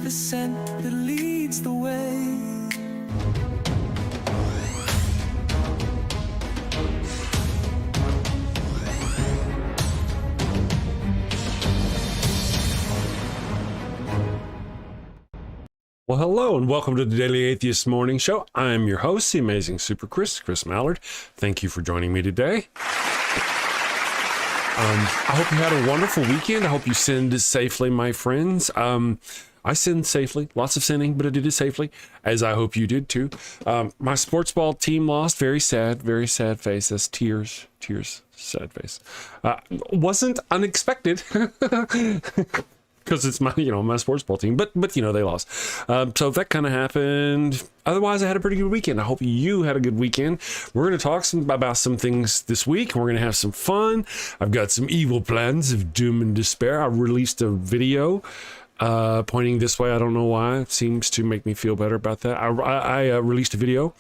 the scent that leads the way. Well, hello and welcome to the Daily Atheist Morning Show. I'm your host, the amazing Super Chris Mallard. Thank you for joining me today. I hope you had a wonderful weekend. I hope you sinned safely, my friends. I sinned safely, lots of sinning, but I did it safely, as I hope you did too. My sports ball team lost. Very sad face. That's tears, sad face. Wasn't unexpected. Because it's my, my sports ball team, but they lost. So that kind of happened. Otherwise, I had a pretty good weekend. I hope you had a good weekend. We're going to talk about some things this week. We're going to have some fun. I've got some evil plans of doom and despair. I released a video pointing this way. I don't know why. It seems to make me feel better about that. I released a video,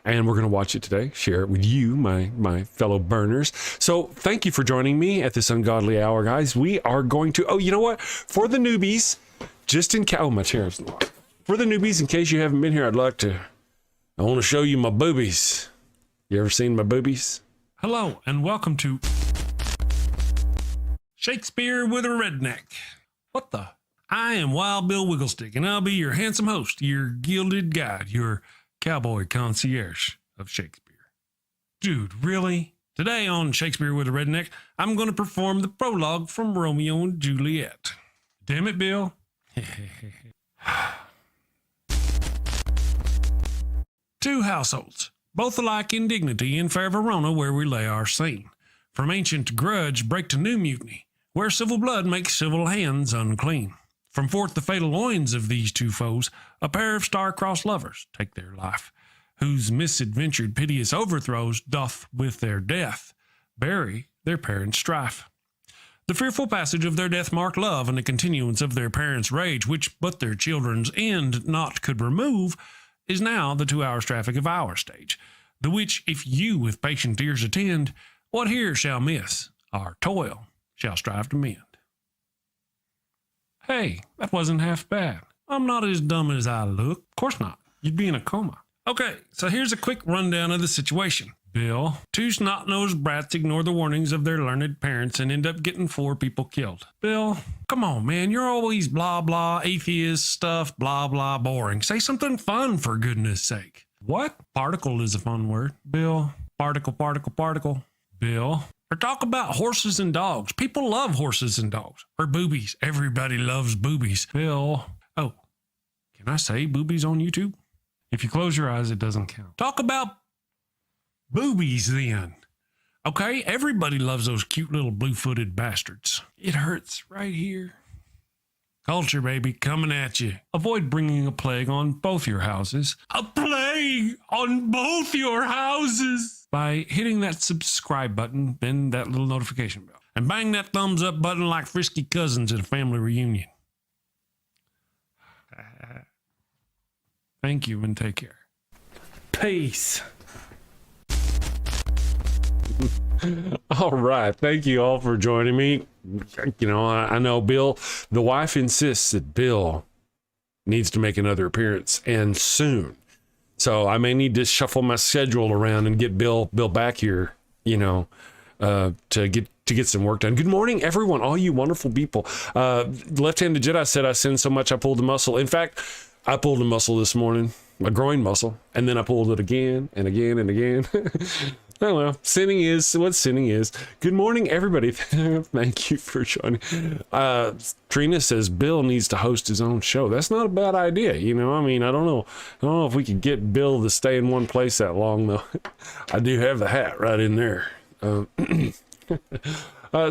and we're going to watch it today, share it with you, my fellow burners. So thank you for joining me at this ungodly hour, guys. We are going to, you know what? For the newbies, my chair's locked. For the newbies, in case you haven't been here, I want to show you my boobies. You ever seen my boobies? Hello, and welcome to Shakespeare with a Redneck. What the? I am Wild Bill Wigglestick, and I'll be your handsome host, your gilded guide, your cowboy concierge of Shakespeare. Dude, really? Today on Shakespeare with a Redneck, I'm going to perform the prologue from Romeo and Juliet. Damn it, Bill. Two households, both alike in dignity in fair Verona, where we lay our scene. From ancient grudge break to new mutiny, where civil blood makes civil hands unclean. From forth the fatal loins of these two foes, a pair of star-crossed lovers take their life, whose misadventured piteous overthrows doth with their death bury their parents' strife. The fearful passage of their death-marked love and the continuance of their parents' rage, which but their children's end not could remove, is now the 2 hours traffic of our stage, the which if you with patient ears attend, what here shall miss, our toil shall strive to mend. Hey, that wasn't half bad. I'm not as dumb as I look. Of course not. You'd be in a coma. Okay, so here's a quick rundown of the situation. Bill, two snot-nosed brats ignore the warnings of their learned parents and end up getting 4 people killed. Bill, come on, man. You're always blah, blah, atheist stuff, blah, blah, boring. Say something fun, for goodness sake. What? Particle is a fun word. Bill, particle. Bill. Or talk about horses and dogs. People love horses and dogs. Or boobies. Everybody loves boobies. Bill. Oh, can I say boobies on YouTube? If you close your eyes, it doesn't count. Talk about boobies then. Okay, everybody loves those cute little blue-footed bastards. It hurts right here. Culture, baby, coming at you. Avoid bringing a plague on both your houses. A plague on both your houses! By hitting that subscribe button, then that little notification bell. And bang that thumbs up button like frisky cousins at a family reunion. Thank you and take care. Peace. All right. Thank you all for joining me. I know Bill, the wife insists that Bill needs to make another appearance, and soon. So I may need to shuffle my schedule around and get Bill back here, to get some work done. Good morning, everyone, all you wonderful people. Left-handed Jedi said I sin so much I pulled a muscle. In fact, I pulled a muscle this morning, a groin muscle, and then I pulled it again and again and again. Oh well, sinning is what sinning is. Good morning, everybody. Thank you for joining. Trina says Bill needs to host his own show. That's not a bad idea, I don't know if we could get Bill to stay in one place that long though. I do have the hat right in there.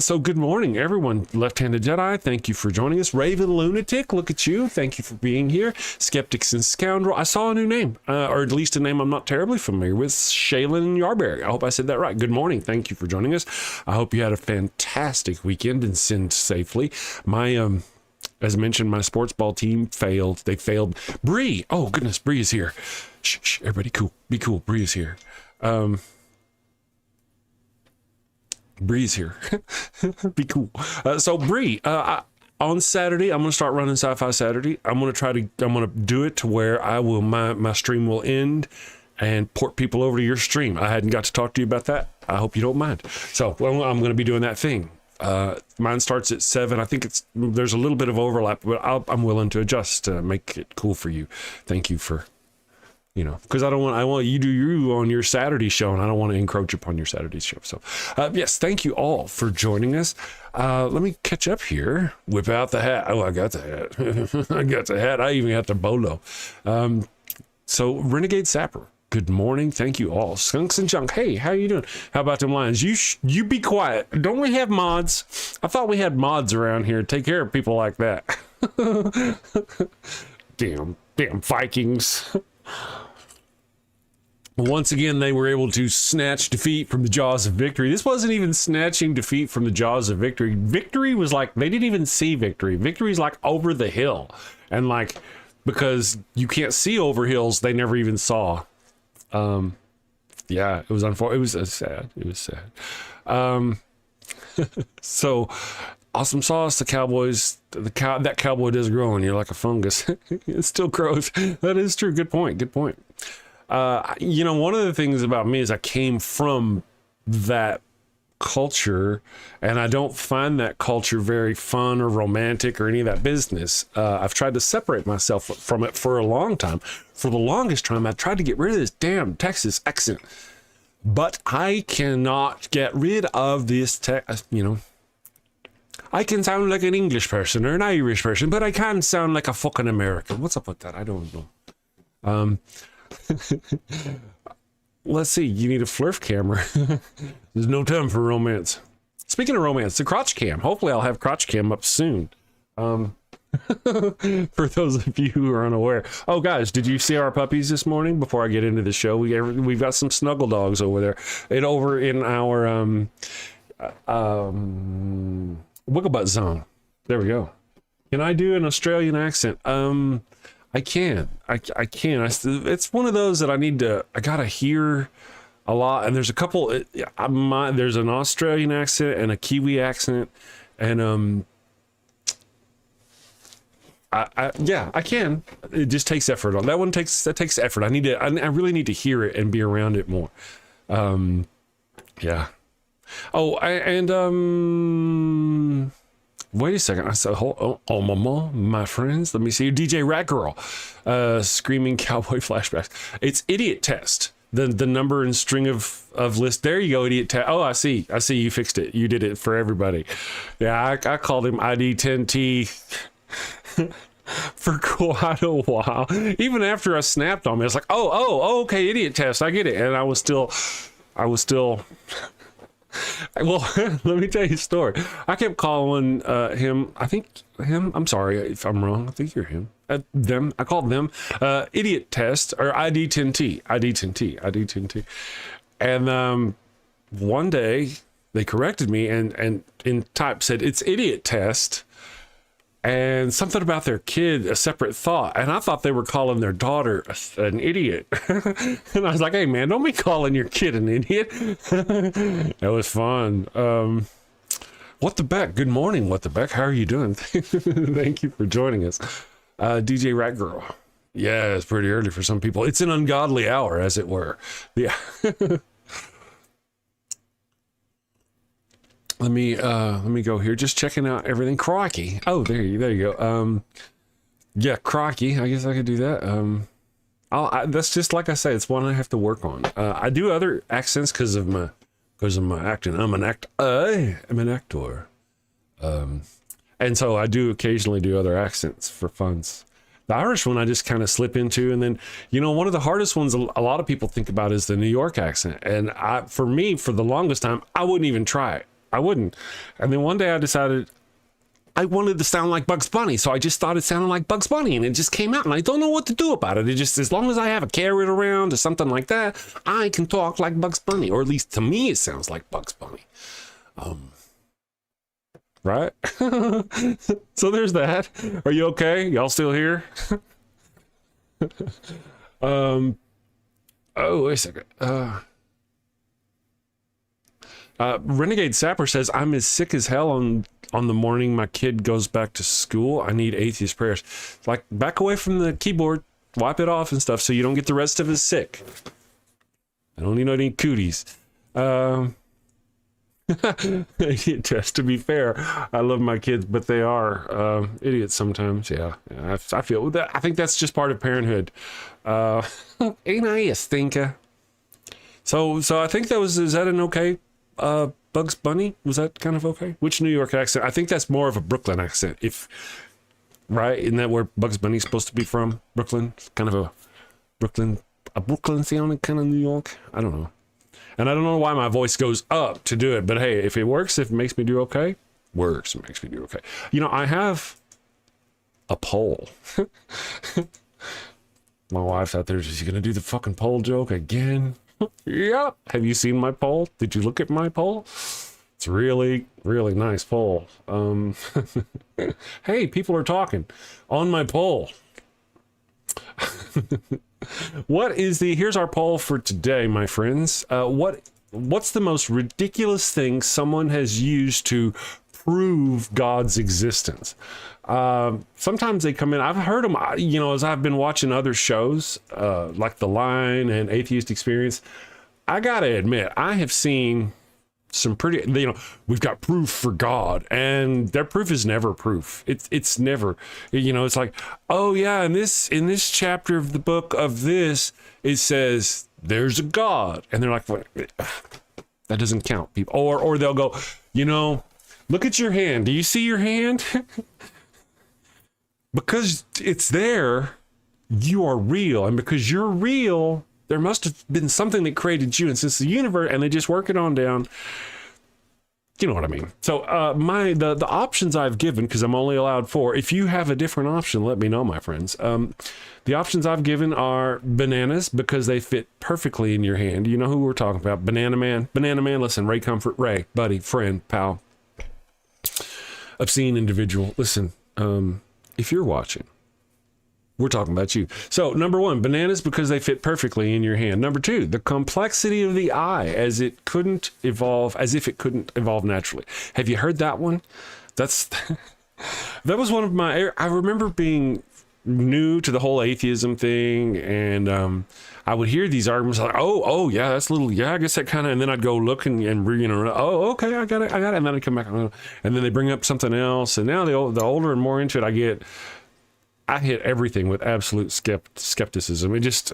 So good morning, everyone. Left-handed Jedi, thank you for joining us. Raven Lunatic, look at you. Thank you for being here. Skeptics and Scoundrel. I saw a new name, or at least a name I'm not terribly familiar with. Shaylin Yarberry. I hope I said that right. Good morning. Thank you for joining us. I hope you had a fantastic weekend and sinned safely. My, as I mentioned, my sports ball team failed. They failed. Bree. Oh, goodness. Bree is here. Shh, everybody cool. Be cool. Bree is here. Bree's here. Be cool. So Bree, on Saturday, I'm going to start running Sci-Fi Saturday. I'm going to do it to where my stream will end and port people over to your stream. I hadn't got to talk to you about that. I hope you don't mind. So I'm going to be doing that thing. Mine starts at 7. I think there's a little bit of overlap, but I'm willing to adjust to make it cool for you. Thank you for, because I want you do you on your Saturday show, and I don't want to encroach upon your Saturday show. So, yes, thank you all for joining us. Let me catch up here. Whip out the hat. Oh, I got the hat. I got the hat. I even got the bolo. So Renegade Sapper, good morning. Thank you all. Skunks and Junk. Hey, how you doing? How about them lions? You be quiet. Don't we have mods? I thought we had mods around here. Take care of people like that. Damn Vikings. Once again, they were able to snatch defeat from the jaws of victory. This wasn't even snatching defeat from the jaws of victory. Victory was like, they didn't even see victory. Victory's like over the hill. And like, because you can't see over hills, they never even saw. Yeah, it was unfortunate. It was sad. It was sad. So awesome sauce. The Cowboys, that cowboy does grow on you like a fungus. It still grows. That is true. Good point. One of the things about me is I came from that culture, and I don't find that culture very fun or romantic or any of that business. I've tried to separate myself from it for a long time. For the longest time, I tried to get rid of this damn Texas accent, but I cannot get rid of this, I can sound like an English person or an Irish person, but I can't sound like a fucking American. What's up with that? I don't know. Let's see. You need a flirf camera. There's no time for romance. Speaking of romance, the crotch cam. Hopefully I'll have crotch cam up soon. For those of you who are unaware. Oh, guys, did you see our puppies this morning? Before I get into the show, we've got some snuggle dogs over there. Over in our Wigglebutt zone. There we go. Can I do an Australian accent? I can. It's one of those that I gotta hear a lot. And there's a couple, there's an Australian accent and a Kiwi accent. And, I can. It just takes effort. On that one that takes effort. I really need to hear it and be around it more. Yeah. Oh, wait a second. I said, my friends. Let me see. DJ Rat Girl, screaming cowboy flashbacks. It's idiot test. The number and string of list. There you go, idiot test. Oh, I see. You fixed it. You did it for everybody. Yeah, I called him ID10T for quite a while. Even after I snapped on me, it's like, oh, okay, idiot test. I get it. And I was still. Well, let me tell you a story. I kept calling him, I'm sorry if I'm wrong. I think you're him. Them. I called them idiot test or ID10T. And one day they corrected me and in type said it's idiot test. And something about their kid, a separate thought. And I thought they were calling their daughter an idiot. And I was like, hey, man, don't be calling your kid an idiot. That was fun. What the Beck? Good morning, What the Beck? How are you doing? Thank you for joining us. DJ Rat Girl. Yeah, it's pretty early for some people. It's an ungodly hour, as it were. Yeah. Let me go here. Just checking out everything. Crikey. Oh, there you go. Yeah, crikey. I guess I could do that. That's just like I say. It's one I have to work on. I do other accents because of my acting. I'm an actor. And so I do occasionally do other accents for funs. The Irish one I just kind of slip into, and then one of the hardest ones a lot of people think about is the New York accent. And for the longest time, I wouldn't even try it. I wouldn't. And then one day I decided I wanted to sound like Bugs Bunny. So I just started sounding like Bugs Bunny, and it just came out, and I don't know what to do about it. It just, as long as I have a carrot around or something like that, I can talk like Bugs Bunny, or at least to me, it sounds like Bugs Bunny. Right? So there's that. Are you okay? Y'all still here? Oh, wait a second. Renegade Sapper says, I'm as sick as hell on the morning my kid goes back to school. I need atheist prayers. Like, back away from the keyboard, wipe it off and stuff so you don't get the rest of us sick. I don't need any cooties. Just to be fair, I love my kids, but they are idiots sometimes. Yeah, I feel that. I think that's just part of parenthood. Ain't I a stinker? So I think is that an okay Bugs Bunny? Was that kind of okay? Which New York accent? I think that's more of a Brooklyn accent. Right? Isn't that where Bugs Bunny's supposed to be from? Brooklyn? It's kind of a Brooklyn sounding kind of New York. I don't know. And I don't know why my voice goes up to do it, but hey, if it works, if it makes me do okay, works. It makes me do okay. You know, I have a poll. My wife's out there. Is she gonna do the fucking poll joke again? Yep. Have you seen my poll? Did you look at my poll? It's really, really nice poll. Hey, people are talking on my poll. Here's our poll for today, my friends. What's the most ridiculous thing someone has used to prove God's existence? Sometimes they come in, I've heard them, as I've been watching other shows, like The Line and Atheist Experience. I gotta admit, I have seen some pretty, we've got proof for God, and their proof is never proof. It's never, it's like, oh yeah, in this chapter of the book of this, it says there's a God, and they're like, what? That doesn't count, people. Or they'll go, look at your hand. Do you see your hand? Because it's there, you are real, and because you're real, there must have been something that created you, and since the universe, and they just work it on down. You know what I mean? So the options I've given, because I'm only allowed 4. If you have a different option, let me know, my friends. The options I've given are bananas, because they fit perfectly in your hand. You know who we're talking about? Banana Man. Banana Man, listen, Ray Comfort, Ray, buddy, friend, pal, obscene individual. Listen, if you're watching, we're talking about you. So, number 1, bananas, because they fit perfectly in your hand. Number 2, the complexity of the eye, as if it couldn't evolve naturally. Have you heard that one? That was one of I remember being new to the whole atheism thing, and I would hear these arguments like, oh yeah, that's I guess that kind of, and then I'd go look and oh, okay, I got it, and then I'd come back, and then they bring up something else, and now the older and more into it I get, I hit everything with absolute skepticism. It just,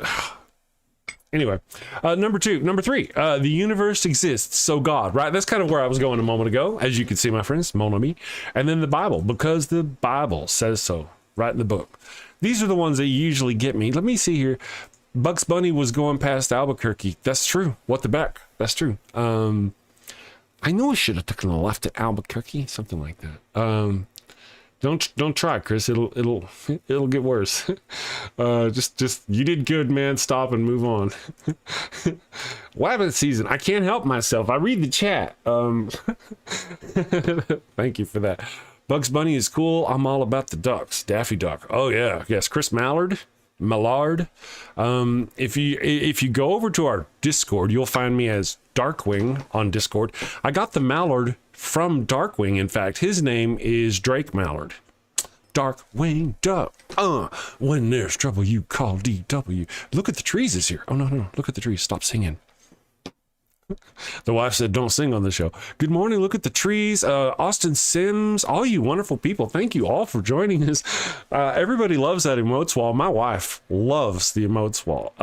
anyway, number 3, the universe exists, so God, right? That's kind of where I was going a moment ago, as you can see, my friends, mon ami. And then the Bible, because the Bible says so, right in the book. These are the ones that usually get me. Let me see here. Bugs Bunny was going past Albuquerque. That's true. What the beck? That's true. I know I should have taken a left at Albuquerque, something like that. Don't try, Chris. It'll get worse. Just you did good, man. Stop and move on. Wabbit season. I can't help myself. I read the chat. Thank you for that. Bugs Bunny is cool. I'm all about the ducks. Daffy Duck. Oh yeah, yes. Chris Mallard. If you go over to our Discord, you'll find me as Darkwing on Discord. I got the Mallard from Darkwing. In fact, his name is Drake Mallard. Darkwing Duck. When there's trouble, you call DW. Look at the trees this year. Oh no, look at the trees. Stop singing. The wife said, don't sing on the show. Good morning. Look at the trees. Austin Sims, all you wonderful people. Thank you all for joining us. Everybody loves that emotes wall. My wife loves the emotes wall.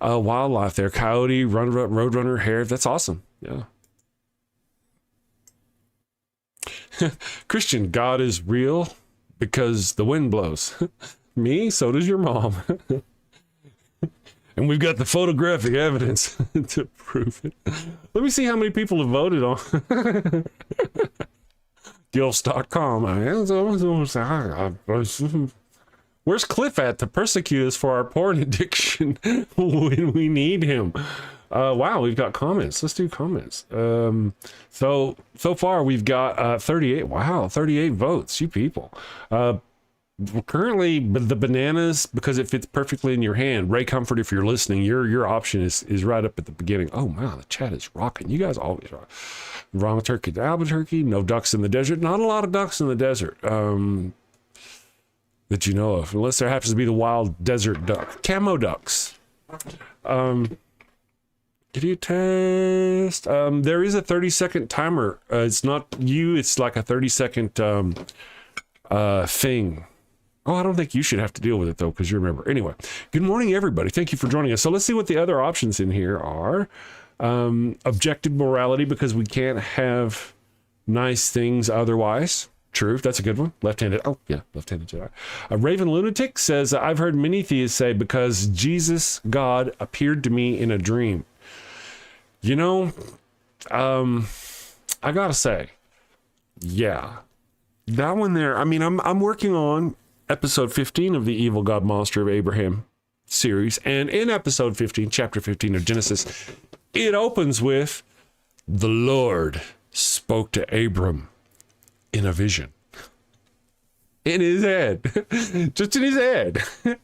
Wildlife there. Coyote, Roadrunner, hare. That's awesome. Yeah. Christian, God is real because the wind blows. Me? So does your mom. And we've got the photographic evidence to prove it. Let me see how many people have voted on Gilfs.com. Where's Cliff at to persecute us for our porn addiction when we need him? Wow, we've got comments. Let's do comments. So far we've got 38. Wow, 38 votes. You people. Currently, the bananas, because it fits perfectly in your hand. Ray Comfort, if you're listening, your option is right up at the beginning. Oh wow, the chat is rocking. You guys always rock. Wrong turkey to Albuquerque. No ducks in the desert. Not a lot of ducks in the desert that you know of, unless there happens to be the wild desert duck. Camo ducks. Did you test? There is a 30-second timer. It's not you. It's like a 30-second thing. Oh, I don't think you should have to deal with it, though, because you remember. Anyway, good morning, everybody. Thank you for joining us. So let's see what the other options in here are. Objective morality, because we can't have nice things otherwise. True, that's a good one. Left-handed. Oh, yeah, left-handed Jedi. Raven Lunatic says, I've heard many theists say, because Jesus, God, appeared to me in a dream. You know, I gotta say, yeah, that one there. I mean, I'm working on episode 15 of the Evil God Monster of Abraham series, and in episode 15, chapter 15 of Genesis, it opens with the Lord spoke to Abram in a vision, in his head, just in his head.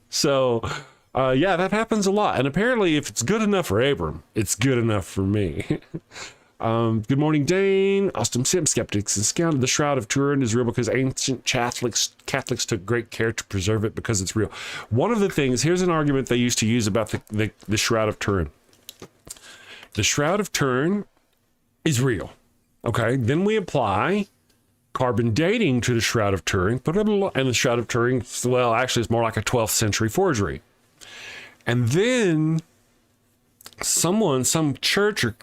So. Yeah, that happens a lot. And apparently, if it's good enough for Abram, it's good enough for me. Good morning, Dane. Austin Sim, skeptics and scounded. The Shroud of Turin is real because ancient Catholics took great care to preserve it because it's real. One of the things, here's an argument they used to use about the Shroud of Turin. The Shroud of Turin is real. Okay, then we apply carbon dating to the Shroud of Turin, and the Shroud of Turin, well, actually, it's more like a 12th century forgery. And then some church or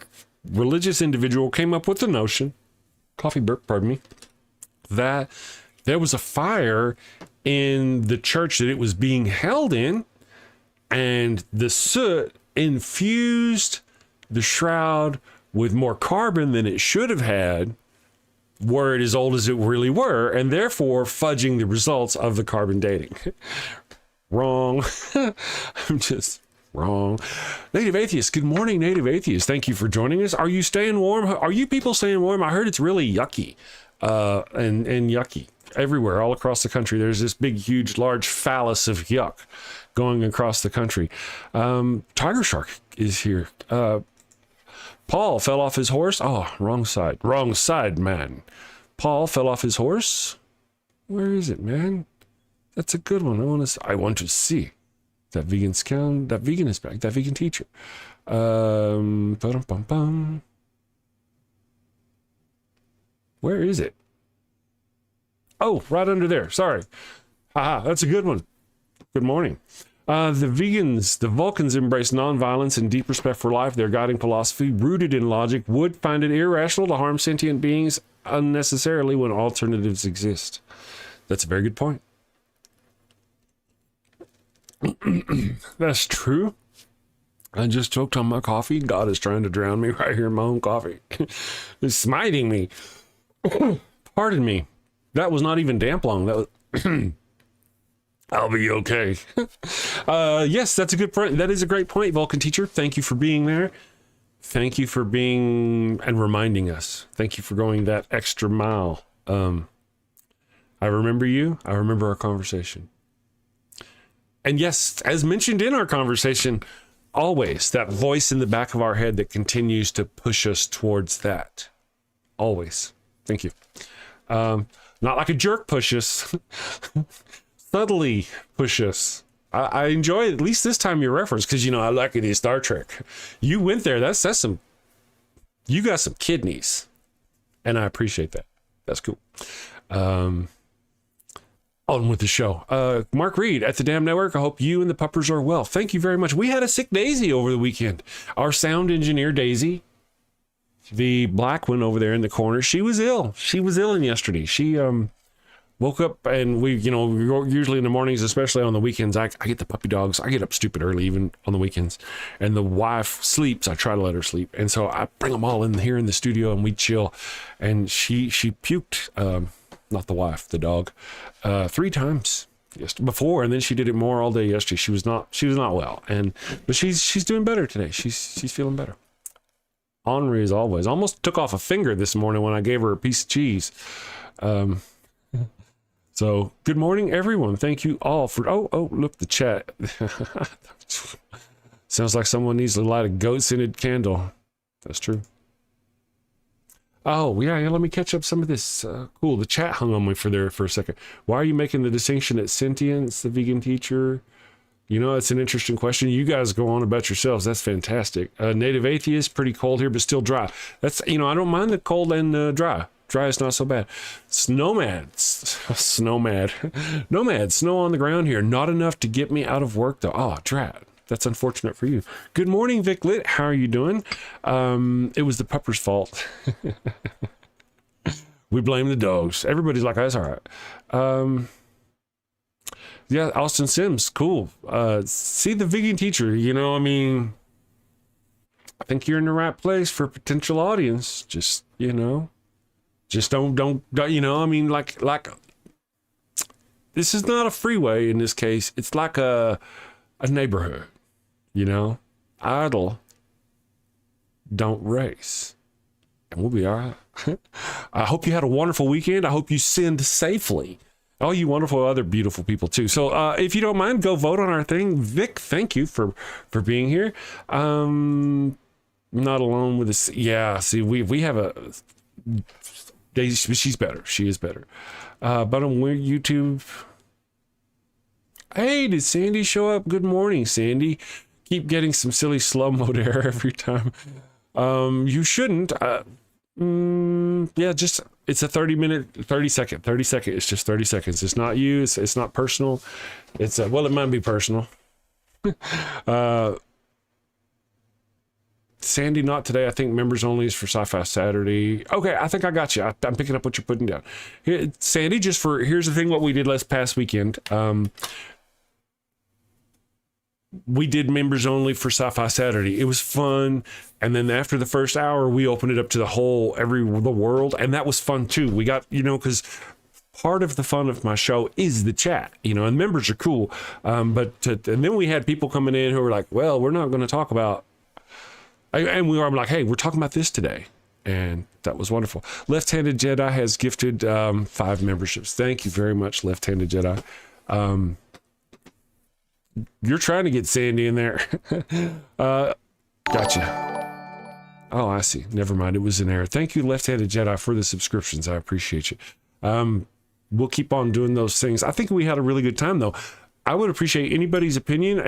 religious individual came up with the notion, coffee burp, pardon me, that there was a fire in the church that it was being held in, and the soot infused the shroud with more carbon than it should have had, were it as old as it really were, and therefore fudging the results of the carbon dating. Wrong. I'm just wrong. Native Atheist. Good morning, Native Atheist. Thank you for joining us. Are you staying warm? Are you people staying warm? I heard it's really yucky and yucky everywhere, all across the country. There's this big, huge, large phallus of yuck going across the country. Tiger Shark is here. Paul fell off his horse. Oh, wrong side. Wrong side, man. Paul fell off his horse. Where is it, man? That's a good one. I want to see that vegan scound. That vegan is back. That vegan teacher. Where is it? Oh, right under there. Sorry. Haha, that's a good one. Good morning. The Vulcans embrace nonviolence and deep respect for life. Their guiding philosophy, rooted in logic, would find it irrational to harm sentient beings unnecessarily when alternatives exist. That's a very good point. That's true. I just choked on my coffee. God is trying to drown me right here in my own coffee. It's smiting me. Pardon me. That was not even damp long. That was I'll be okay. Yes, that's a good point. That is a great point, Vulcan teacher. Thank you for being there. Thank you for being and reminding us. Thank you for going that extra mile. I remember you. I remember our conversation. And yes, as mentioned in our conversation, always that voice in the back of our head that continues to push us towards that. Always. Thank you. Not like a jerk push us. Subtly push us. I enjoy at least this time your reference because, you know, I like it in Star Trek. You went there. That's some, you got some kidneys. And I appreciate that. That's cool. On with the show. Mark Reed at the Damn Network. I hope you and the puppers are well. Thank you very much. We had a sick Daisy over the weekend. Our sound engineer, Daisy, the black one over there in the corner, she was ill. She was ill yesterday. She woke up and we, you know, usually in the mornings, especially on the weekends, I get the puppy dogs. I get up stupid early, even on the weekends. And the wife sleeps. I try to let her sleep. And so I bring them all in here in the studio and we chill. And she puked, not the wife, the dog, 3 times before, and then she did it more all day yesterday. She was not well, but she's doing better today. She's feeling better. Ornery as always. Almost took off a finger this morning when I gave her a piece of cheese. So good morning, everyone. Thank you all for, oh, look, the chat. Sounds like someone needs to light a goat-scented candle. That's true. Oh, yeah, let me catch up some of this. Cool, the chat hung on me for a second. Why are you making the distinction at sentience, the vegan teacher? You know, it's an interesting question. You guys go on about yourselves. That's fantastic. Native atheist, pretty cold here, but still dry. That's, I don't mind the cold and dry. Dry is not so bad. Nomad, snow on the ground here. Not enough to get me out of work, though. Oh, drat. That's unfortunate for you. Good morning, Vic Lit. How are you doing? It was the pupper's fault. We blame the dogs. Everybody's like, that's all right. Yeah, Austin Sims, cool. See the vegan teacher, I think you're in the right place for a potential audience. Just don't, like, this is not a freeway in this case. It's like a neighborhood, idle, don't race, and we'll be all right. I hope you had a wonderful weekend. I hope you sinned safely. All you wonderful other beautiful people too. So if you don't mind, go vote on our thing. Vic, thank you for being here. Not alone with this. Yeah, see, we have a Daisy. She's better. She is better. But on YouTube. Hey, did Sandy show up? Good morning, Sandy. Keep getting some silly slow-mo error every time. You shouldn't. Yeah, just, it's a 30 second. It's just 30 seconds. It's not you. It's not personal. It's well, it might be personal. Sandy, not today. I think members only is for Sci-Fi Saturday. Okay, I think I got you. I'm picking up what you're putting down. Here, Sandy, here's the thing, what we did last past weekend. We did members only for Sci-Fi Saturday. It was fun. And then after the first hour, we opened it up to the world. And that was fun too. We got, because part of the fun of my show is the chat, and members are cool. And then we had people coming in who were like, well, we're not going to talk about, I'm like, hey, we're talking about this today. And that was wonderful. Left-Handed Jedi has gifted 5 memberships. Thank you very much, Left-Handed Jedi. You're trying to get Sandy in there. Gotcha. Oh, I see. Never mind. It was an error. Thank you, Left-Handed Jedi, for the subscriptions. I appreciate you. We'll keep on doing those things. I think we had a really good time, though. I would appreciate everybody's opinion.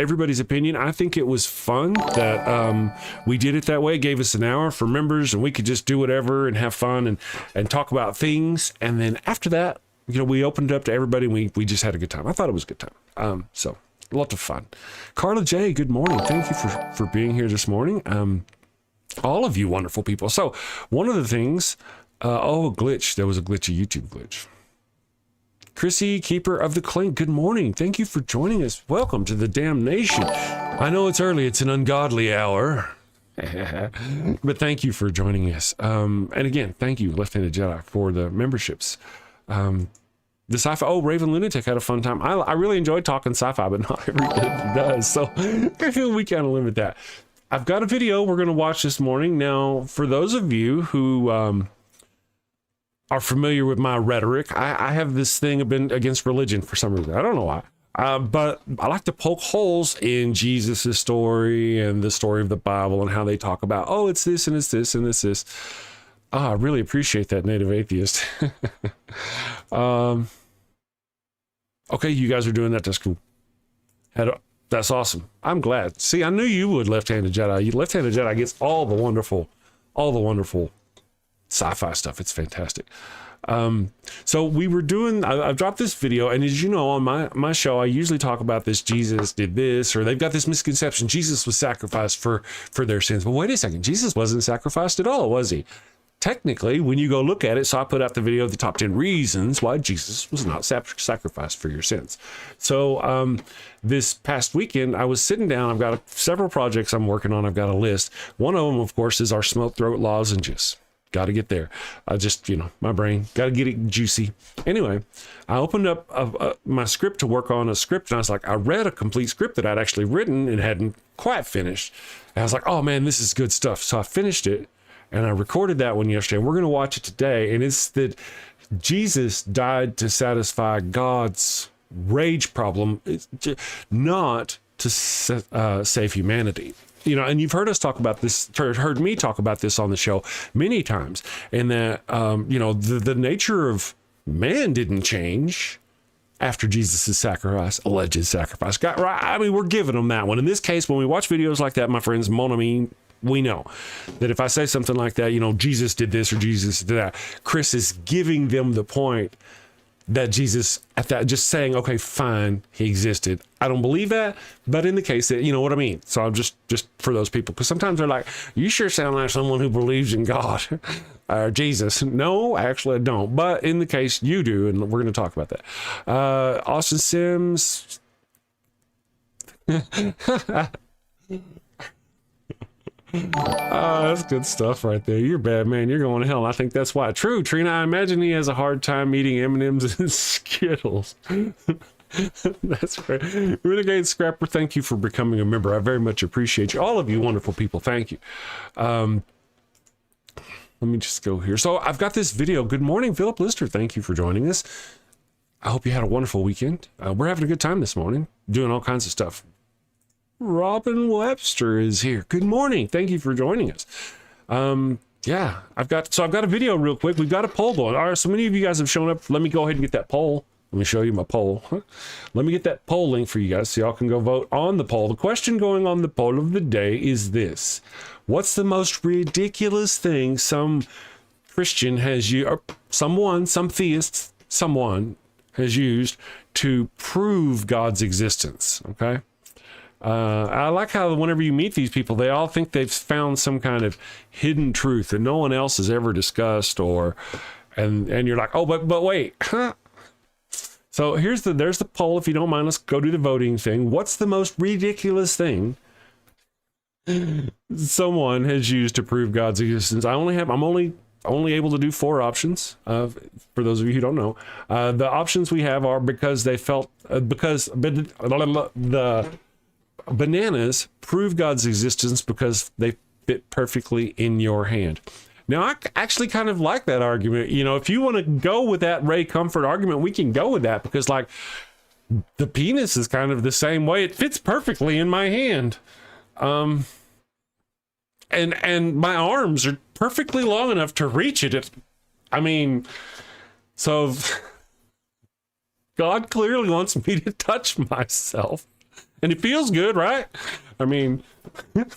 I think it was fun that we did it that way. It gave us an hour for members, and we could just do whatever and have fun and talk about things. And then after that, we opened it up to everybody, and we just had a good time. I thought it was a good time. So a lot of fun. Carla J, good morning. Thank you for being here this morning. All of you wonderful people. So one of the things, a glitch. There was a glitchy YouTube glitch. Chrissy, Keeper of the Clink, good morning. Thank you for joining us. Welcome to the damnation. I know it's early. It's an ungodly hour. But thank you for joining us. And again, thank you, Left-Handed Jedi, for the memberships. The sci-fi, Raven Lunatic had a fun time. I really enjoyed talking sci-fi, but not everybody does. So I feel we kind of limit that. I've got a video we're going to watch this morning. Now, for those of you who are familiar with my rhetoric, I have this thing against religion for some reason. I don't know why. But I like to poke holes in Jesus' story and the story of the Bible and how they talk about, it's this and it's this and it's this. I really appreciate that, Native Atheist. Okay, you guys are doing that. That's cool. That's awesome. I'm glad. See, I knew you would, Left-Handed Jedi. Left-Handed Jedi gets all the wonderful sci-fi stuff. It's fantastic. So we were doing, I've dropped this video, and as you know, on my show, I usually talk about this, Jesus did this, or they've got this misconception, Jesus was sacrificed for their sins. But wait a second, Jesus wasn't sacrificed at all, was he? Technically, when you go look at it, so I put out the video of the top 10 reasons why Jesus was not sacrificed for your sins. So this past weekend, I was sitting down. I've got several projects I'm working on. I've got a list. One of them, of course, is our smoked throat lozenges. Got to get there. I just, my brain, got to get it juicy. Anyway, I opened up my script to work on a script, and I was like, I read a complete script that I'd actually written and hadn't quite finished. And I was like, oh man, this is good stuff. So I finished it. And I recorded that one yesterday. We're going to watch it today. And it's that Jesus died to satisfy God's rage problem, not to save humanity. You know, and you've heard us talk about this, heard me talk about this on the show many times, and that, you know, the nature of man didn't change after Jesus' sacrifice, alleged sacrifice. God, right? I mean, we're giving them that one. In this case, when we watch videos like that, my friends, mon ami, we know that if I say something like that, you know, Jesus did this or Jesus did that, Chris is giving them the point that Jesus, at that, just saying, okay, fine, he existed. I don't believe that, but in the case that, you know what I mean? So I'm just for those people, because sometimes they're like, you sure sound like someone who believes in God or Jesus. No, actually I don't, but in the case you do, and we're going to talk about that. Austin Sims. That's good stuff right there. You're bad, man. You're going to hell. I think that's why. True, Trina. I imagine he has a hard time eating M&Ms and Skittles. That's great. Renegade Scrapper, thank you for becoming a member. I very much appreciate you. All of you wonderful people. Thank you. Let me just go here. So I've got this video. Good morning, Philip Lister. Thank you for joining us. I hope you had a wonderful weekend. We're having a good time this morning, doing all kinds of stuff. Robin Webster is here. Good morning. Thank you for joining us. Yeah, I've got a video real quick. We've got a poll going. All right, so many of you guys have shown up. Let me go ahead and get that poll. Let me show you my poll. Let me get that poll link for you guys so y'all can go vote on the poll. The question going on the poll of the day is this: what's the most ridiculous thing some Christian has used, or some theist, someone has used to prove God's existence? Okay. I like how whenever you meet these people, they all think they've found some kind of hidden truth that no one else has ever discussed, and you're like, oh, but wait, huh? So there's the poll. If you don't mind, let's go do the voting thing. What's the most ridiculous thing someone has used to prove God's existence? I'm only able to do 4 options. For those of you who don't know, the options we have are because they felt the bananas prove God's existence because they fit perfectly in your hand. Now, I actually kind of like that argument. You know, if you want to go with that Ray Comfort argument, we can go with that, because like the penis is kind of the same way. It fits perfectly in my hand. And my arms are perfectly long enough to reach it. I mean, so God clearly wants me to touch myself. And it feels good, right? I mean, Dame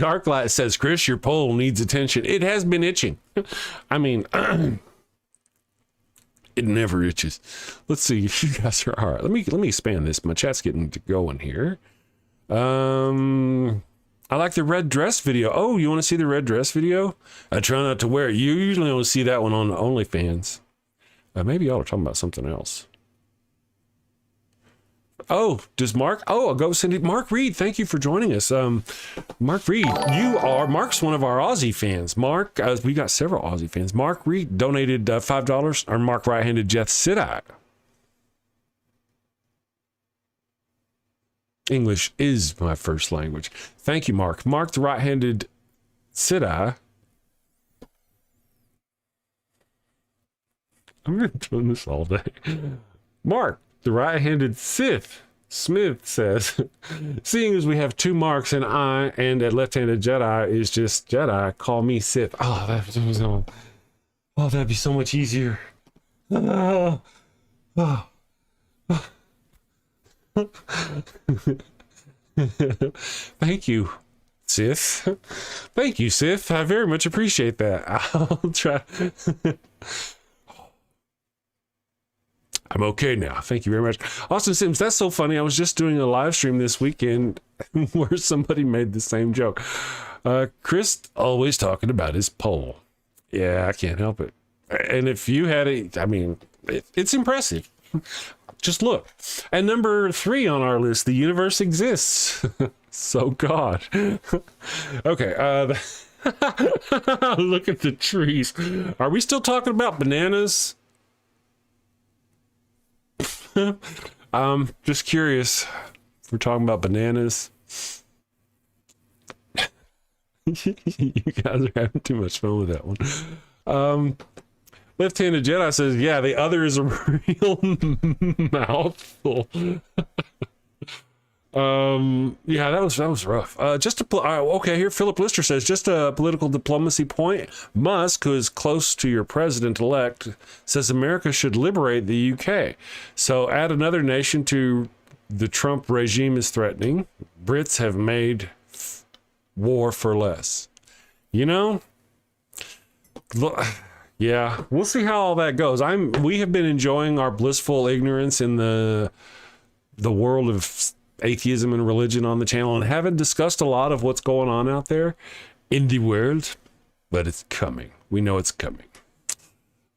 Darklight says, Chris, your poll needs attention. It has been itching. I mean, it never itches. Let's see if you guys are all right. Let me expand this. My chat's getting to going here. I like the red dress video. Oh, you want to see the red dress video? I try not to wear it. You usually only see that one on OnlyFans. Maybe y'all are talking about something else. Oh, does Mark? Oh, I'll go send it. Mark Reed, thank you for joining us. Mark Reed, Mark's one of our Aussie fans. Mark, we got several Aussie fans. Mark Reed donated $5. Or Mark right-handed Jeff Sidite. English is my first language. Thank you, Mark. Mark the right-handed Sidite. I'm going to be doing this all day. Mark the right-handed Sith Smith says, seeing as we have 2 Marks, and I and a left-handed Jedi is just Jedi, call me Sith. Oh, that'd be so much easier. Thank you, Sith. Thank you, Sith. I very much appreciate that. I'll try. I'm okay now. Thank you very much. Austin Sims, that's so funny. I was just doing a live stream this weekend where somebody made the same joke. Chris always talking about his poll. Yeah, I can't help it. And if you had it, I mean, it's impressive. Just look. And number 3 on our list, the universe exists. So God. Okay. Look at the trees. Are we still talking about bananas? Just curious. We're talking about bananas. You guys are having too much fun with that one. Left-handed Jedi says, yeah, the other is a real mouthful. Yeah, that was rough. Okay, here Philip Lister says, just a political diplomacy point. Musk, who is close to your president-elect, says America should liberate the UK. So add another nation to the Trump regime is threatening. Brits have made war for less. You know, yeah, we'll see how all that goes. We have been enjoying our blissful ignorance in the world of atheism and religion on the channel, and haven't discussed a lot of what's going on out there in the world, but it's coming. We know it's coming.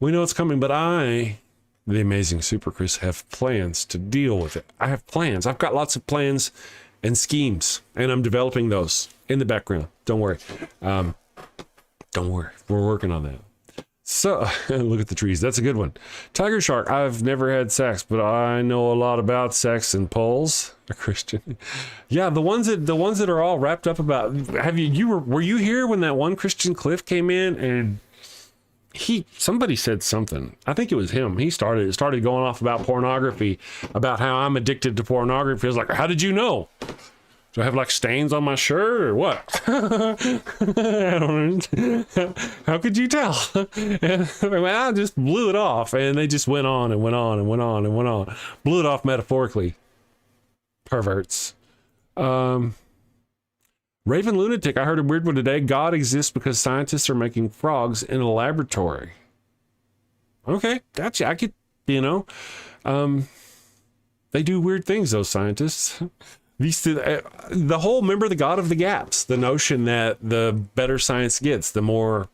But I, the amazing Super Chris, have plans to deal with it. I have plans. I've got lots of plans and schemes, and I'm developing those in the background. Don't worry. Don't worry. We're working on that. So, look at the trees. That's a good one. Tiger Shark. I've never had sex, but I know a lot about sex and poles. A Christian. Yeah, the ones that are all wrapped up about. Were you here when that one Christian Cliff came in and somebody said something. I think it was him. He started going off about pornography, about how I'm addicted to pornography. I was like, how did you know? Do I have like stains on my shirt or what? I don't know. How could you tell? And I just blew it off, and they just went on and went on and went on and went on. Blew it off metaphorically. Perverts. Raven Lunatic, I heard a weird one today. God exists because scientists are making frogs in a laboratory. Okay, gotcha. I could, they do weird things, those scientists. The whole, remember the God of the gaps, the notion that the better science gets, the more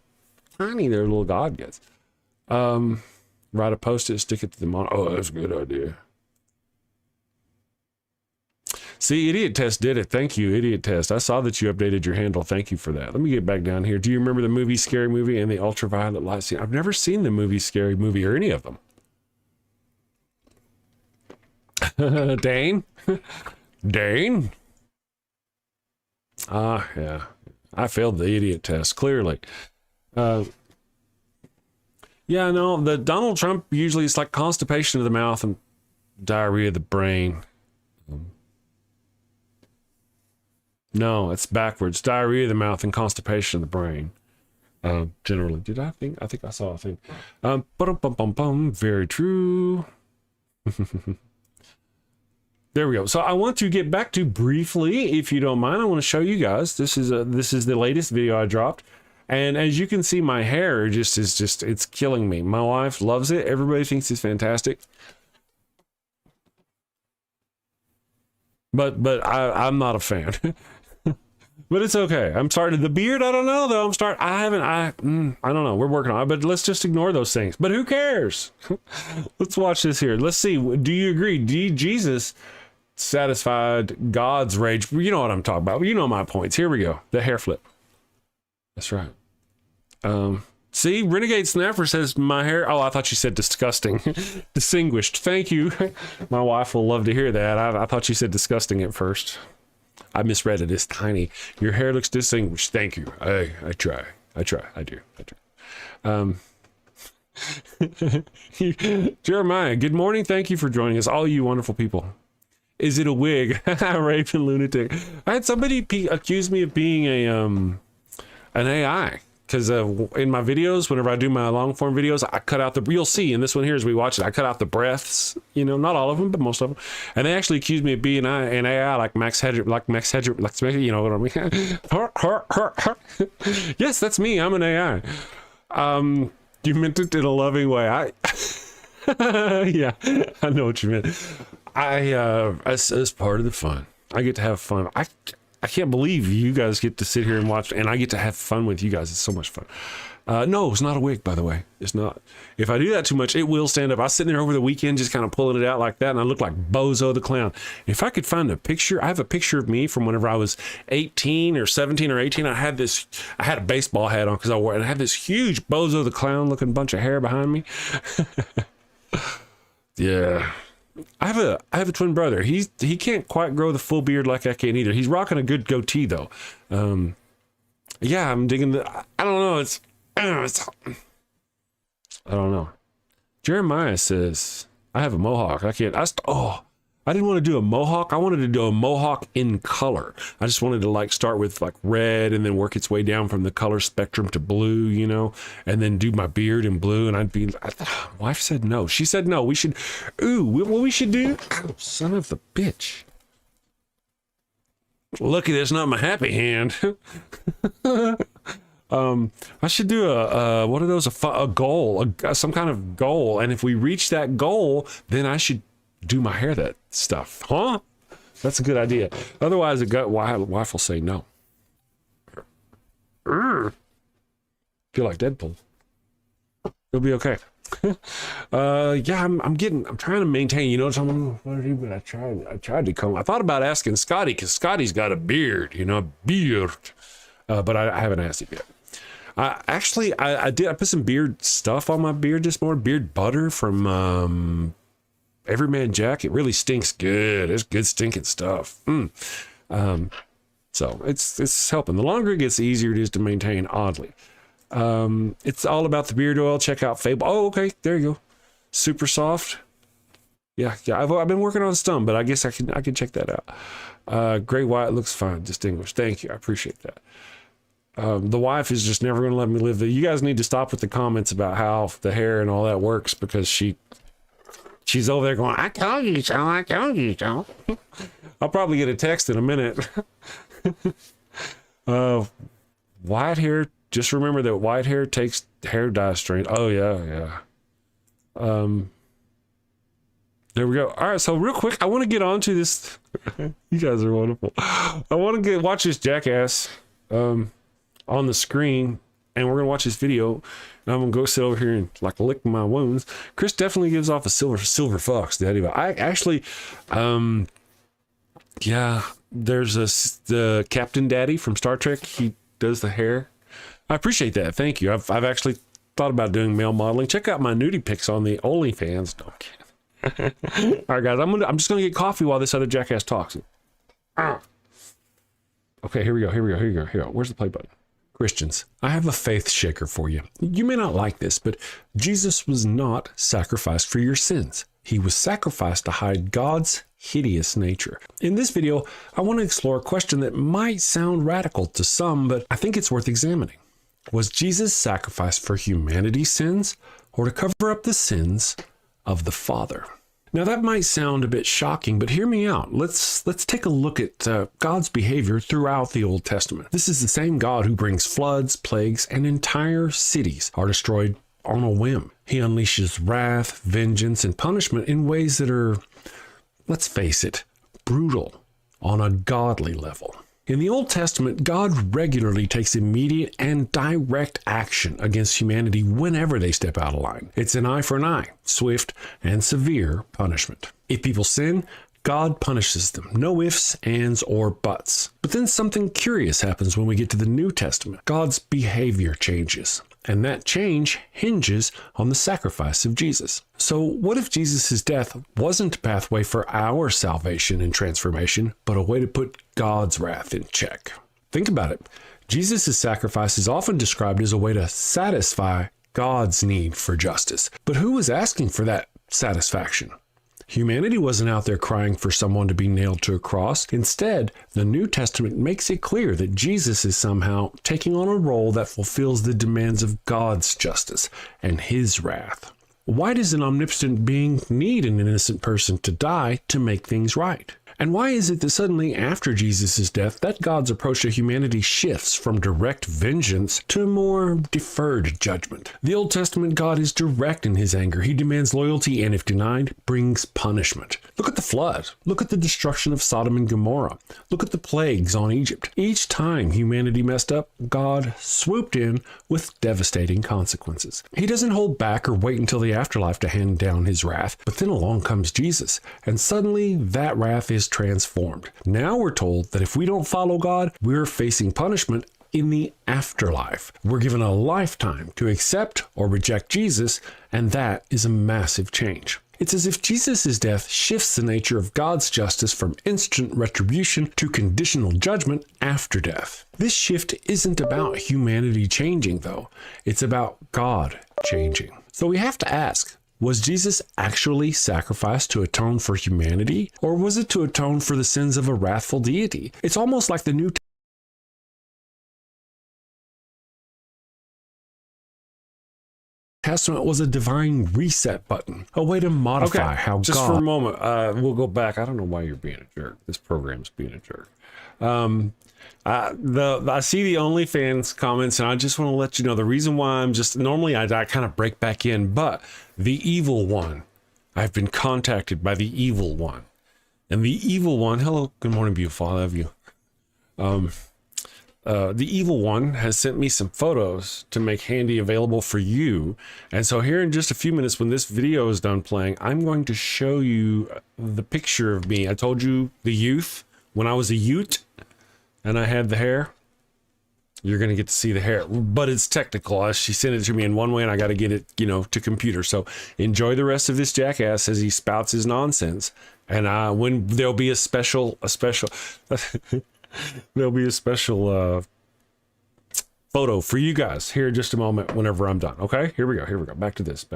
tiny their little God gets. Write a post-it, stick it to the monitor. Oh, that's a good idea. See, Idiot Test did it. Thank you, Idiot Test. I saw that you updated your handle. Thank you for that. Let me get back down here. Do you remember the movie Scary Movie and the ultraviolet light scene? I've never seen the movie Scary Movie or any of them. Dane? Dane? Yeah. I failed the Idiot Test, clearly. Yeah, no, the Donald Trump usually it's like constipation of the mouth and diarrhea of the brain. No, it's backwards. Diarrhea of the mouth and constipation of the brain. Generally. I think I saw a thing. Very true. There we go. So I want to get back to briefly, if you don't mind, I want to show you guys. This is the latest video I dropped. And as you can see, my hair it's killing me. My wife loves it. Everybody thinks it's fantastic. But I'm not a fan. But it's okay. I'm starting the beard. I don't know though. I don't know. We're working on it, but let's just ignore those things. But who cares? Let's watch this here. Let's see. Do you agree? Jesus satisfied God's rage? You know what I'm talking about. You know my points. Here we go. The hair flip. That's right. See, Renegade Snapper says my hair. Oh, I thought you said disgusting. Distinguished. Thank you. My wife will love to hear that. I thought you said disgusting at first. I misread it. It's tiny. Your hair looks distinguished. Thank you. I try. I do. Jeremiah, good morning. Thank you for joining us. All you wonderful people. Is it a wig? Raven Lunatic. I had somebody accuse me of being an AI. Because in my videos, whenever I do my long form videos, I cut out you'll see in this one here as we watch it, I cut out the breaths, not all of them, but most of them. And they actually accused me of being an AI like Max Hedger, you know what I mean? Yes, that's me. I'm an AI. You meant it in a loving way. Yeah, I know what you meant. As part of the fun, I get to have fun. I can't believe you guys get to sit here and watch, and I get to have fun with you guys. It's so much fun. No, it's not a wig, by the way. It's not. If I do that too much, it will stand up. I was sitting there over the weekend just kind of pulling it out like that, and I look like Bozo the Clown. If I could find a picture, I have a picture of me from whenever I was 18 or 17 or 18. I had a baseball hat on because I wore it, and I had this huge Bozo the Clown looking bunch of hair behind me. Yeah. I have a twin brother. He can't quite grow the full beard like I can either. He's rocking a good goatee though. Yeah, I'm digging I don't know. I don't know. Jeremiah says, I have a mohawk. I can't. I didn't want to do a mohawk. I wanted to do a mohawk in color. I just wanted to like start with like red and then work its way down from the color spectrum to blue, you know, and then do my beard in blue. And wife said no. She said no. We should, what we should do? Oh, son of the bitch. Lucky that's not my happy hand. I should do what are those? A goal, some kind of goal. And if we reach that goal, then I should do my hair that stuff. Huh? That's a good idea. Otherwise, wife will say no. Feel like Deadpool. It'll be okay. Yeah, I'm trying to maintain, you know, but I tried to come. I thought about asking Scotty because Scotty's got a beard, you know, but I haven't asked him yet. I did. I put some beard stuff on my beard this morning. Beard butter from Everyman Jack. It really stinks good. It's good stinking stuff. So it's helping. The longer it gets, the easier it is to maintain. Oddly, it's all about the beard oil. Check out Fable. Oh, okay, there you go. Super soft. Yeah. I've been working on some, but I guess I can check that out. Gray white looks fine, distinguished. Thank you. I appreciate that. The wife is just never going to let me live there. You guys need to stop with the comments about how the hair and all that works, because she's over there going, I told you so, I told you so. I'll probably get a text in a minute. White hair, just remember that white hair takes hair dye strain. Oh, yeah. There we go. All right, so real quick, I want to get on to this. You guys are wonderful. I want to watch this jackass on the screen, and we're going to watch this video, and I'm going to go sit over here and like lick my wounds. Chris definitely gives off a silver fox, daddy. But I actually, yeah, there's the Captain Daddy from Star Trek. He does the hair. I appreciate that. Thank you. I've actually thought about doing male modeling. Check out my nudie pics on the OnlyFans. No, I'm kidding. All right, guys, I'm just gonna get coffee while this other jackass talks. Okay, here we go. Where's the play button? Christians, I have a faith shaker for you. You may not like this, but Jesus was not sacrificed for your sins. He was sacrificed to hide God's hideous nature. In this video, I want to explore a question that might sound radical to some, but I think it's worth examining. Was Jesus sacrificed for humanity's sins, or to cover up the sins of the Father? Now that might sound a bit shocking, but hear me out. Let's take a look at God's behavior throughout the Old Testament. This is the same God who brings floods, plagues, and entire cities are destroyed on a whim. He unleashes wrath, vengeance, and punishment in ways that are, let's face it, brutal on a godly level. In the Old Testament, God regularly takes immediate and direct action against humanity whenever they step out of line. It's an eye for an eye, swift and severe punishment. If people sin, God punishes them. No ifs, ands, or buts. But then something curious happens when we get to the New Testament. God's behavior changes, and that change hinges on the sacrifice of Jesus. So what if Jesus' death wasn't a pathway for our salvation and transformation, but a way to put God's wrath in check? Think about it. Jesus' sacrifice is often described as a way to satisfy God's need for justice. But who was asking for that satisfaction? Humanity wasn't out there crying for someone to be nailed to a cross. Instead, the New Testament makes it clear that Jesus is somehow taking on a role that fulfills the demands of God's justice and his wrath. Why does an omnipotent being need an innocent person to die to make things right? And why is it that suddenly after Jesus' death, that God's approach to humanity shifts from direct vengeance to a more deferred judgment? The Old Testament God is direct in his anger. He demands loyalty, and if denied, brings punishment. Look at the flood. Look at the destruction of Sodom and Gomorrah. Look at the plagues on Egypt. Each time humanity messed up, God swooped in with devastating consequences. He doesn't hold back or wait until the afterlife to hand down his wrath, but then along comes Jesus, and suddenly that wrath is transformed. Now we're told that if we don't follow God, we're facing punishment in the afterlife. We're given a lifetime to accept or reject Jesus, and that is a massive change. It's as if Jesus' death shifts the nature of God's justice from instant retribution to conditional judgment after death. This shift isn't about humanity changing, though. It's about God changing. So we have to ask, was Jesus actually sacrificed to atone for humanity, or was it to atone for the sins of a wrathful deity? It's almost like the New Testament was a divine reset button, a way to modify how just God... for a moment, we'll go back. I don't know why you're being a jerk. This program's being a jerk. I see the OnlyFans comments, and I just want to let you know the reason why I'm just... Normally, I kind of break back in, but the evil one, I've been contacted by the evil one. And the evil one... Hello, good morning, beautiful. I love you. The evil one has sent me some photos to make handy available for you. And so here in just a few minutes, when this video is done playing, I'm going to show you the picture of me. I told you the youth, when I was a ute and I had the hair. You're going to get to see the hair, but it's technical. She sent it to me in one way and I got to get it, to computer. So enjoy the rest of this jackass as he spouts his nonsense. And when there'll be a special there'll be a special photo for you guys here in just a moment whenever I'm done. Okay, here we go. Back to this.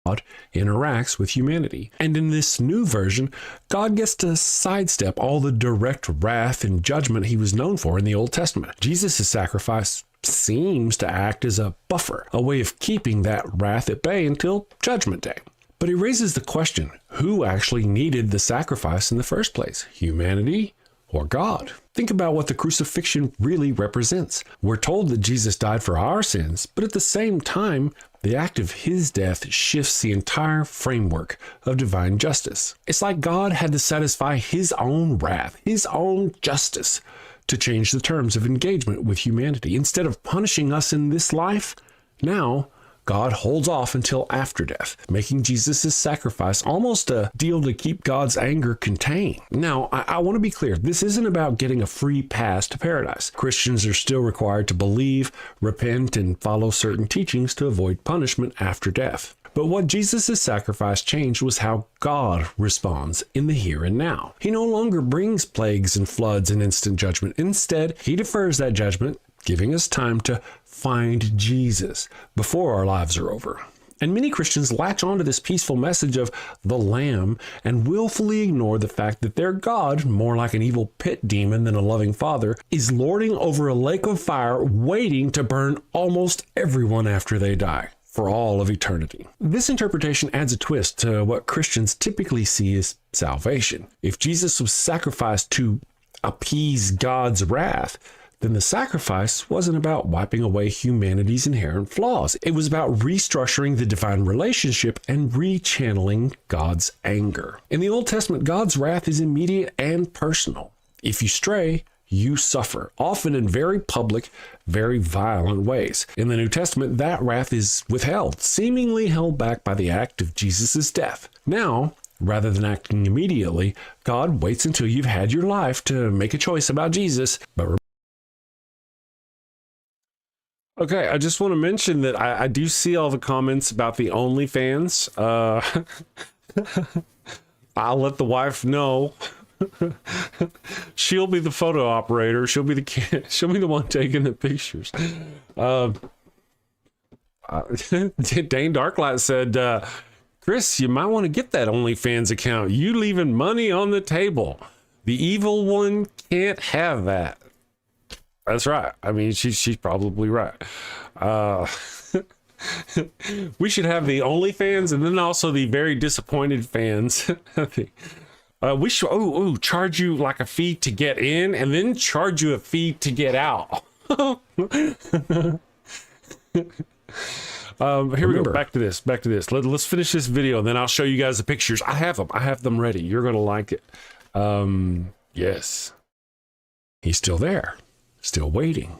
God interacts with humanity. And in this new version, God gets to sidestep all the direct wrath and judgment he was known for in the Old Testament. Jesus' sacrifice seems to act as a buffer, a way of keeping that wrath at bay until Judgment Day. But it raises the question, who actually needed the sacrifice in the first place? Humanity or God? Think about what the crucifixion really represents. We're told that Jesus died for our sins, but at the same time, the act of his death shifts the entire framework of divine justice. It's like God had to satisfy his own wrath, his own justice, to change the terms of engagement with humanity. Instead of punishing us in this life, now God holds off until after death, making Jesus' sacrifice almost a deal to keep God's anger contained. Now, I want to be clear. This isn't about getting a free pass to paradise. Christians are still required to believe, repent, and follow certain teachings to avoid punishment after death. But what Jesus' sacrifice changed was how God responds in the here and now. He no longer brings plagues and floods and instant judgment. Instead, he defers that judgment, giving us time to find Jesus before our lives are over. And many Christians latch onto this peaceful message of the Lamb and willfully ignore the fact that their God, more like an evil pit demon than a loving father, is lording over a lake of fire waiting to burn almost everyone after they die for all of eternity. This interpretation adds a twist to what Christians typically see as salvation. If Jesus was sacrificed to appease God's wrath, then the sacrifice wasn't about wiping away humanity's inherent flaws. It was about restructuring the divine relationship and rechanneling God's anger. In the Old Testament, God's wrath is immediate and personal. If you stray, you suffer, often in very public, very violent ways. In the New Testament, that wrath is withheld, seemingly held back by the act of Jesus' death. Now, rather than acting immediately, God waits until you've had your life to make a choice about Jesus, but okay, I just want to mention that I do see all the comments about the OnlyFans. I'll let the wife know. She'll be the photo operator. She'll be the one taking the pictures. Dane Darklight said, Chris, you might want to get that OnlyFans account. You leaving money on the table. The evil one can't have that. That's right. I mean, she's probably right. We should have the OnlyFans and then also the very disappointed fans. We should charge you like a fee to get in and then charge you a fee to get out. Here we go. Back to this. Let's finish this video and then I'll show you guys the pictures. I have them ready. You're going to like it. Yes. He's still there. Still waiting,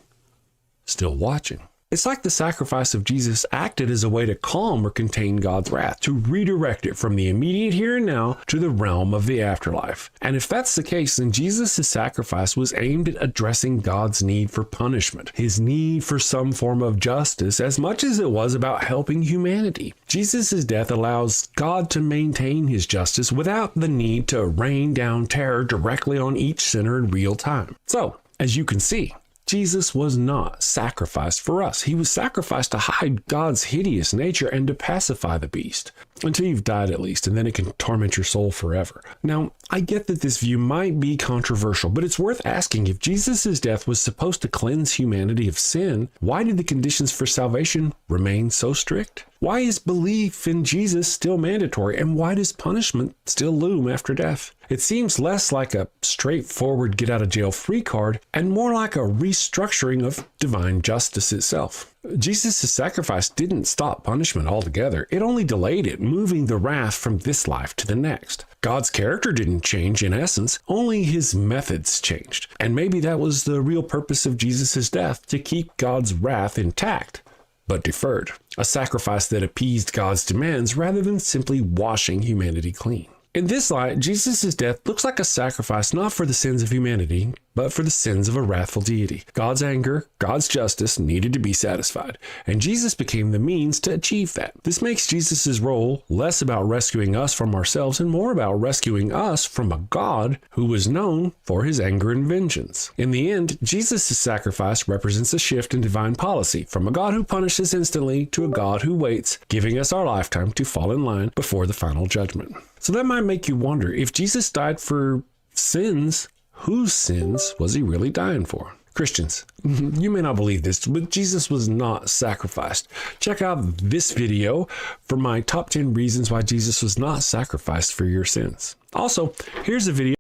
still watching. It's like the sacrifice of Jesus acted as a way to calm or contain God's wrath, to redirect it from the immediate here and now to the realm of the afterlife. And if that's the case, then Jesus' sacrifice was aimed at addressing God's need for punishment, his need for some form of justice, as much as it was about helping humanity. Jesus' death allows God to maintain his justice without the need to rain down terror directly on each sinner in real time. So, as you can see, Jesus was not sacrificed for us. He was sacrificed to hide God's hideous nature and to pacify the beast. Until you've died at least, and then it can torment your soul forever. Now, I get that this view might be controversial, but it's worth asking, if Jesus' death was supposed to cleanse humanity of sin, why did the conditions for salvation remain so strict? Why is belief in Jesus still mandatory, and why does punishment still loom after death? It seems less like a straightforward get-out-of-jail-free card and more like a restructuring of divine justice itself. Jesus' sacrifice didn't stop punishment altogether. It only delayed it, moving the wrath from this life to the next. God's character didn't change in essence, only his methods changed. And maybe that was the real purpose of Jesus' death, to keep God's wrath intact, but deferred. A sacrifice that appeased God's demands rather than simply washing humanity clean. In this light, Jesus' death looks like a sacrifice not for the sins of humanity, but for the sins of a wrathful deity. God's anger, God's justice needed to be satisfied, and Jesus became the means to achieve that. This makes Jesus' role less about rescuing us from ourselves and more about rescuing us from a God who was known for his anger and vengeance. In the end, Jesus' sacrifice represents a shift in divine policy, from a God who punishes instantly to a God who waits, giving us our lifetime to fall in line before the final judgment. So that might make you wonder, if Jesus died for sins, whose sins was he really dying for? Christians, you may not believe this, but Jesus was not sacrificed. Check out this video for my top 10 reasons why Jesus was not sacrificed for your sins. Also, here's a video.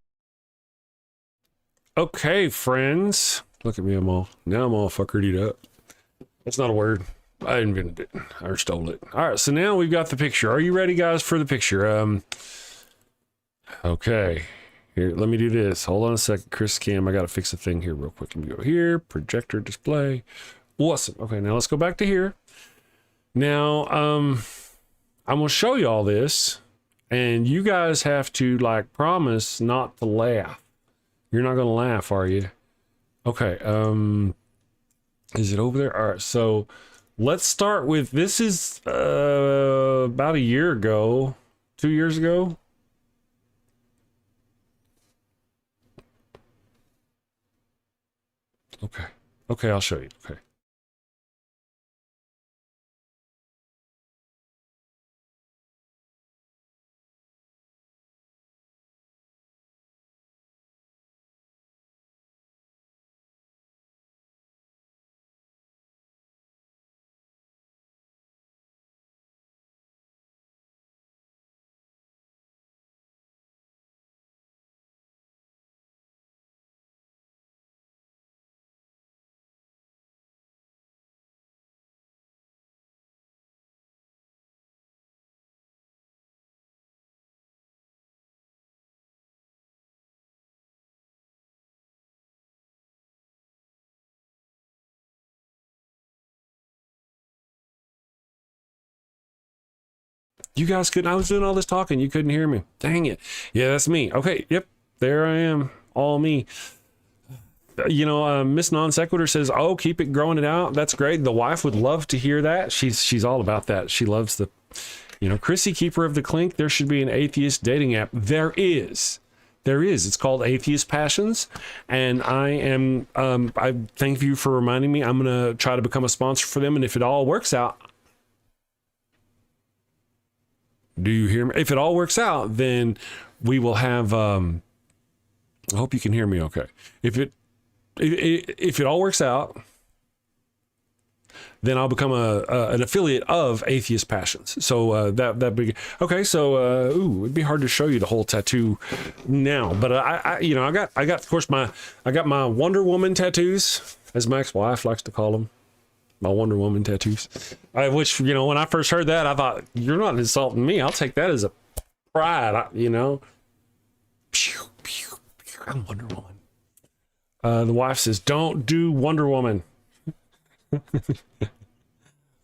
Okay, friends. Look at me, I'm all fuckered up. That's not a word. I invented it. I stole it. All right, so now we've got the picture. Are you ready, guys, for the picture? Okay. Here, let me do this. Hold on a second. Chris Cam, I got to fix a thing here real quick. Let me go here. Projector display. Awesome. Okay, now let's go back to here. Now, I'm going to show you all this, and you guys have to, like, promise not to laugh. You're not going to laugh, are you? Okay. Is it over there? All right, so let's start with, this is about a year ago, 2 years ago. Okay, I'll show you. Okay. You guys couldn't, I was doing all this talking, you couldn't hear me. Dang it. Yeah, that's me. Okay, yep, there I am, all me. You know, Miss Non Sequitur says, oh, keep it growing it out. That's great. The wife would love to hear that. She's all about that. She loves the, you know, Chrissy, keeper of the clink, there should be an atheist dating app. There is. It's called Atheist Passions, and I thank you for reminding me. I'm going to try to become a sponsor for them, and if it all works out, do you hear me? If it all works out, then we will have, I hope you can hear me okay. If it all works out, then I'll become an affiliate of Atheist Passions. So that big. Okay, so it'd be hard to show you the whole tattoo now, but I got of course I got my Wonder Woman tattoos, as my ex-wife likes to call them. My Wonder Woman tattoos. Which, you know, when I first heard that, I thought, you're not insulting me. I'll take that as a pride, you know. Pew, pew, pew. I'm Wonder Woman. The wife says, don't do Wonder Woman.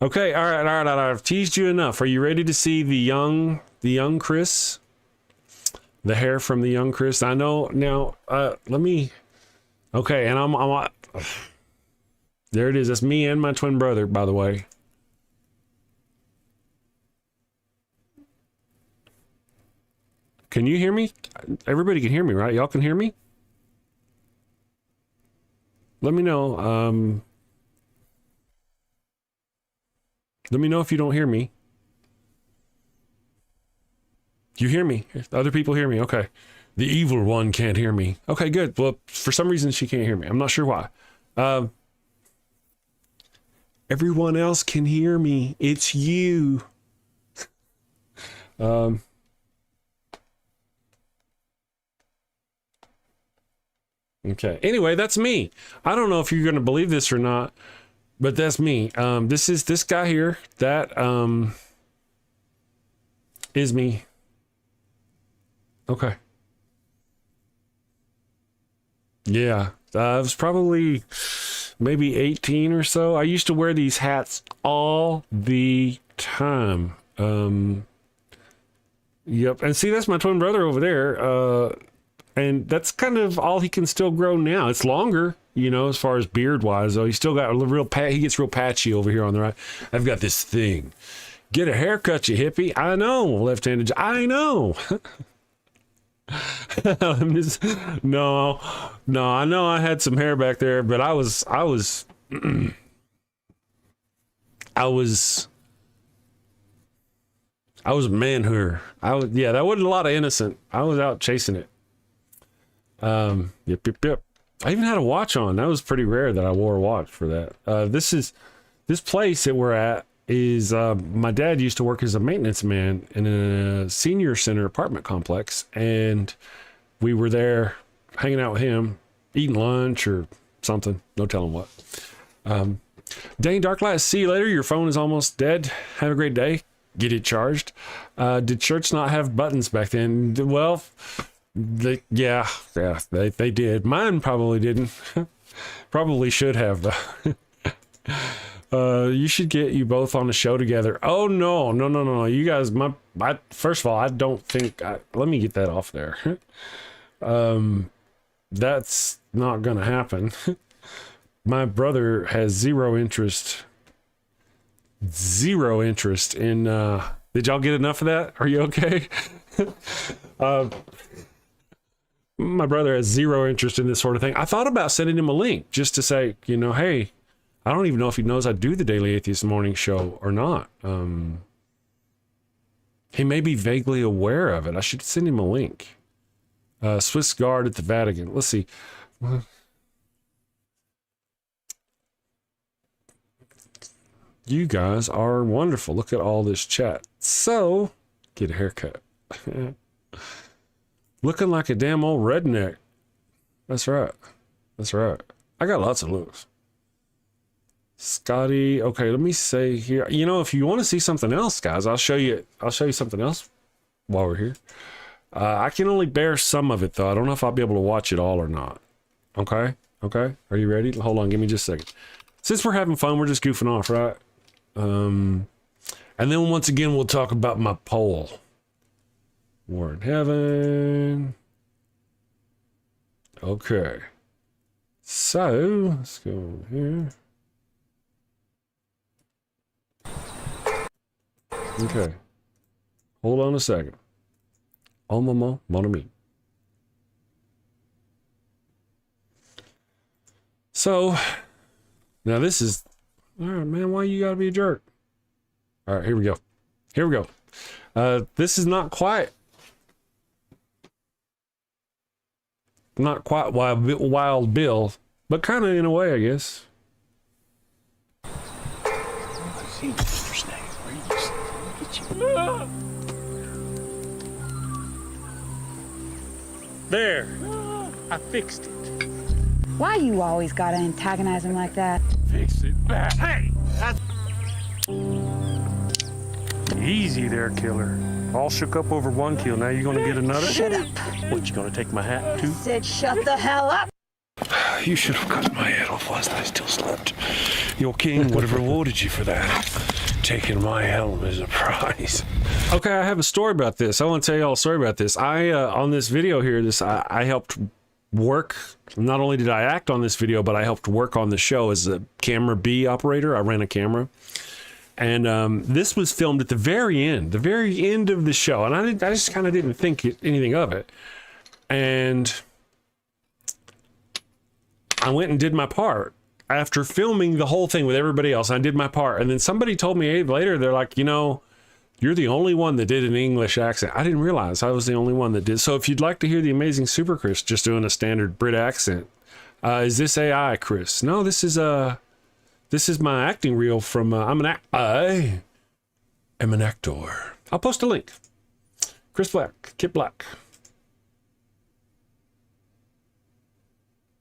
Okay, all right. I've teased you enough. Are you ready to see the young Chris? The hair from the young Chris? I know. Now, let me. Okay, and I'm there it is. That's me and my twin brother, by the way. Can you hear me? Everybody can hear me, right? Y'all can hear me? let me know. Let me know if you don't hear me. You hear me? Other people hear me. Okay. The evil one can't hear me. Okay, good. Well, for some reason she can't hear me. I'm not sure why. Everyone else can hear me. It's you. Okay. Anyway, that's me. I don't know if you're going to believe this or not, but that's me. This is this guy here. That is me. Okay. Yeah. I was probably maybe 18 or so. I used to wear these hats all the time. Yep. And see, that's my twin brother over there. And that's kind of all he can still grow now. It's longer, you know, as far as beard wise, though. He's still got a real he gets real patchy over here on the right. I've got this thing. Get a haircut, you hippie. I know. Left-handed. I know. No, I know I had some hair back there, but I was a man-hooer. Yeah, that wasn't a lot of innocent. I was out chasing it. Yep. I even had a watch on. That was pretty rare that I wore a watch for that. This place that we're at is, my dad used to work as a maintenance man in a senior center apartment complex, and we were there hanging out with him, eating lunch or something. No telling what. Dane Darklight, see you later. Your phone is almost dead. Have a great day. Get it charged. Did shirts not have buttons back then? Well, they did. Mine probably didn't. Probably should have though. You should get you both on the show together. Oh no. You guys, first of all, I don't think. Let me get that off there. That's not gonna happen. My brother has zero interest in. Did y'all get enough of that? Are you okay? My brother has zero interest in this sort of thing. I thought about sending him a link just to say, you know, hey, I don't even know if he knows I do the Daily Atheist morning show or not. He may be vaguely aware of it. I should send him a link. Swiss Guard at the Vatican. Let's see. You guys are wonderful. Look at all this chat. So, get a haircut. Looking like a damn old redneck. That's right. I got lots of looks. Scotty, okay, let me say here. You know, if you want to see something else, guys, I'll show you something else while we're here. I can only bear some of it though. I don't know if I'll be able to watch it all or not. Okay. Are you ready? Hold on, give me just a second. Since we're having fun, we're just goofing off, right? And then once again, we'll talk about my poll. War in heaven. Okay. So, let's go over here. Okay. Hold on a second. Oh, maman, mon ami. So, now this is... All right, man, why you gotta be a jerk? All right, here we go. This is not quite Wild Bill, but kind of in a way, I guess. There, I fixed it. Why you always gotta antagonize him like that? Fix it back. Hey! Easy there, killer. All shook up over one kill. Now you're gonna get another? Shut up. What, you gonna take my hat too? I said shut the hell up. You should have cut my head off whilst I still slept. Your king would have rewarded you for that. Taking my helm as a prize. Okay, I have a story about this. I want to tell you all a story about this. On this video here, I helped work. Not only did I act on this video, but I helped work on the show as a camera B operator. I ran a camera. And this was filmed at the very end of the show. And I just kind of didn't think anything of it. And I went and did my part after filming the whole thing with everybody else. I did my part. And then somebody told me later, they're like, you're the only one that did an English accent. I didn't realize I was the only one that did. So if you'd like to hear the amazing Super Chris just doing a standard Brit accent, is this AI, Chris? No, this is my acting reel from, I am an actor. I'll post a link. Chris Black, Kit Black.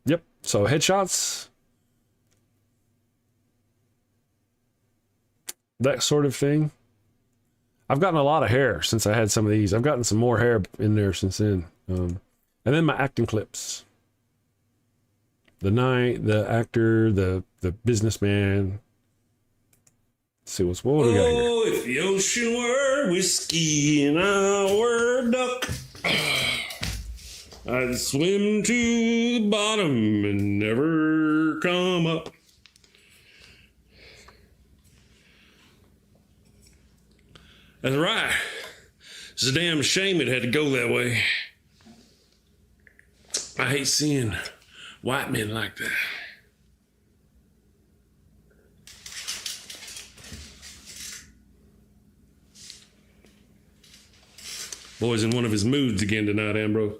Yep. So headshots. That sort of thing. I've gotten a lot of hair since I had some of these. I've gotten some more hair in there since then. And then my acting clips. The knight, the actor, the businessman. Let's see what we got here. Oh, if the ocean were whiskey and I were a duck, I'd swim to the bottom and never come up. That's right. It's a damn shame it had to go that way. I hate seeing white men like that. Boy's in one of his moods again tonight, Ambrose.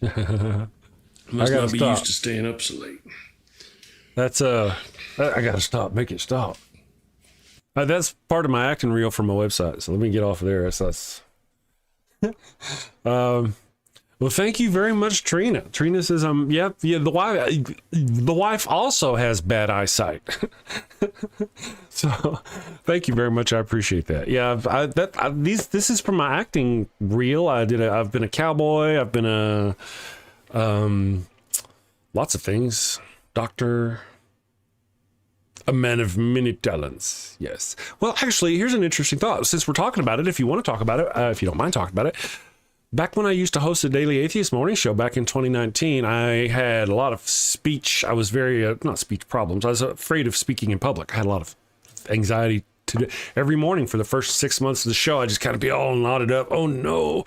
Must not be used to staying up so late. That's I gotta stop. Make it stop. That's part of my acting reel from my website. So let me get off of there. That's well, thank you very much, Trina. Trina says, the wife also has bad eyesight. So thank you very much. I appreciate that. Yeah, this is from my acting reel. I've been a cowboy. I've been lots of things. Doctor, a man of many talents. Yes. Well, actually, here's an interesting thought. Since we're talking about it, if you want to talk about it, if you don't mind talking about it, back when I used to host a daily atheist morning show back in 2019, I had a lot of speech. I was very, not speech problems. I was afraid of speaking in public. I had a lot of anxiety every morning for the first 6 months of the show. I just kind of be all knotted up. Oh no,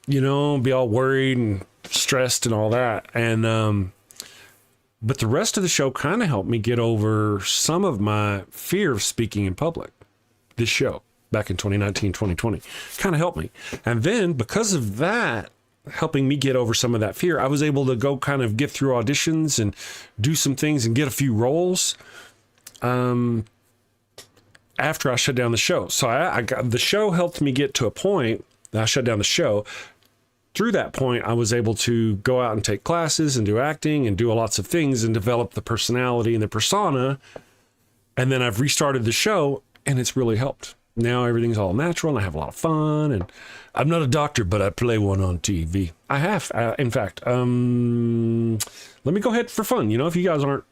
be all worried and stressed and all that. And, but the rest of the show kind of helped me get over some of my fear of speaking in public. This show back in 2019, 2020 kind of helped me. And then because of that, helping me get over some of that fear, I was able to go kind of get through auditions and do some things and get a few roles after I shut down the show. So I got, the show helped me get to a point that I shut down the show. Through that point, I was able to go out and take classes and do acting and do lots of things and develop the personality and the persona. And then I've restarted the show and it's really helped. Now everything's all natural and I have a lot of fun. And I'm not a doctor, but I play one on TV. I have, in fact. Let me go ahead for fun. If you guys aren't,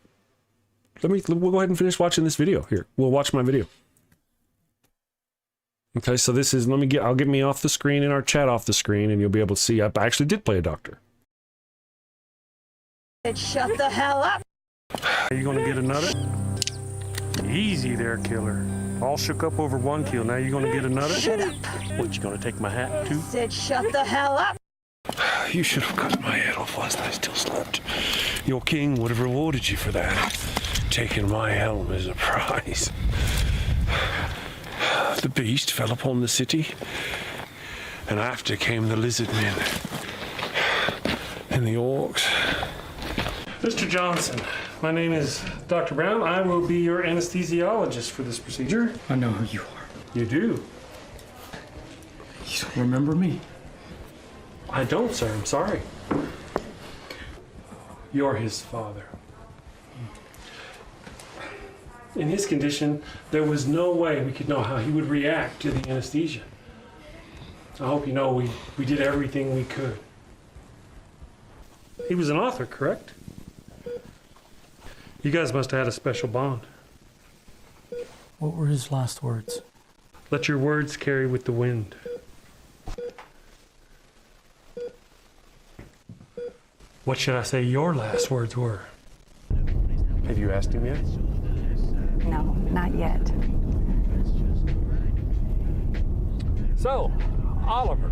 we'll go ahead and finish watching this video here. We'll watch my video. Okay, so this is, I'll get me off the screen and our chat off the screen and you'll be able to see I actually did play a doctor. Shut the hell up. Are you gonna get another? Easy there, killer. All shook up over one kill. Now you're gonna get another? Shut up. What, you gonna take my hat too? I said shut the hell up. You should have cut my head off whilst I still slept. Your king would have rewarded you for that. Taking my helm as a prize. The beast fell upon the city, and after came the lizard men and the orcs. Mr. Johnson, my name is Dr. Brown. I will be your anesthesiologist for this procedure. I know who you are. You do? You don't remember me? I don't, sir. I'm sorry. You're his father. In his condition, there was no way we could know how he would react to the anesthesia. I hope you know we did everything we could. He was an author, correct? You guys must have had a special bond. What were his last words? Let your words carry with the wind. What should I say your last words were? Have you asked him yet? No, not yet. So, Oliver,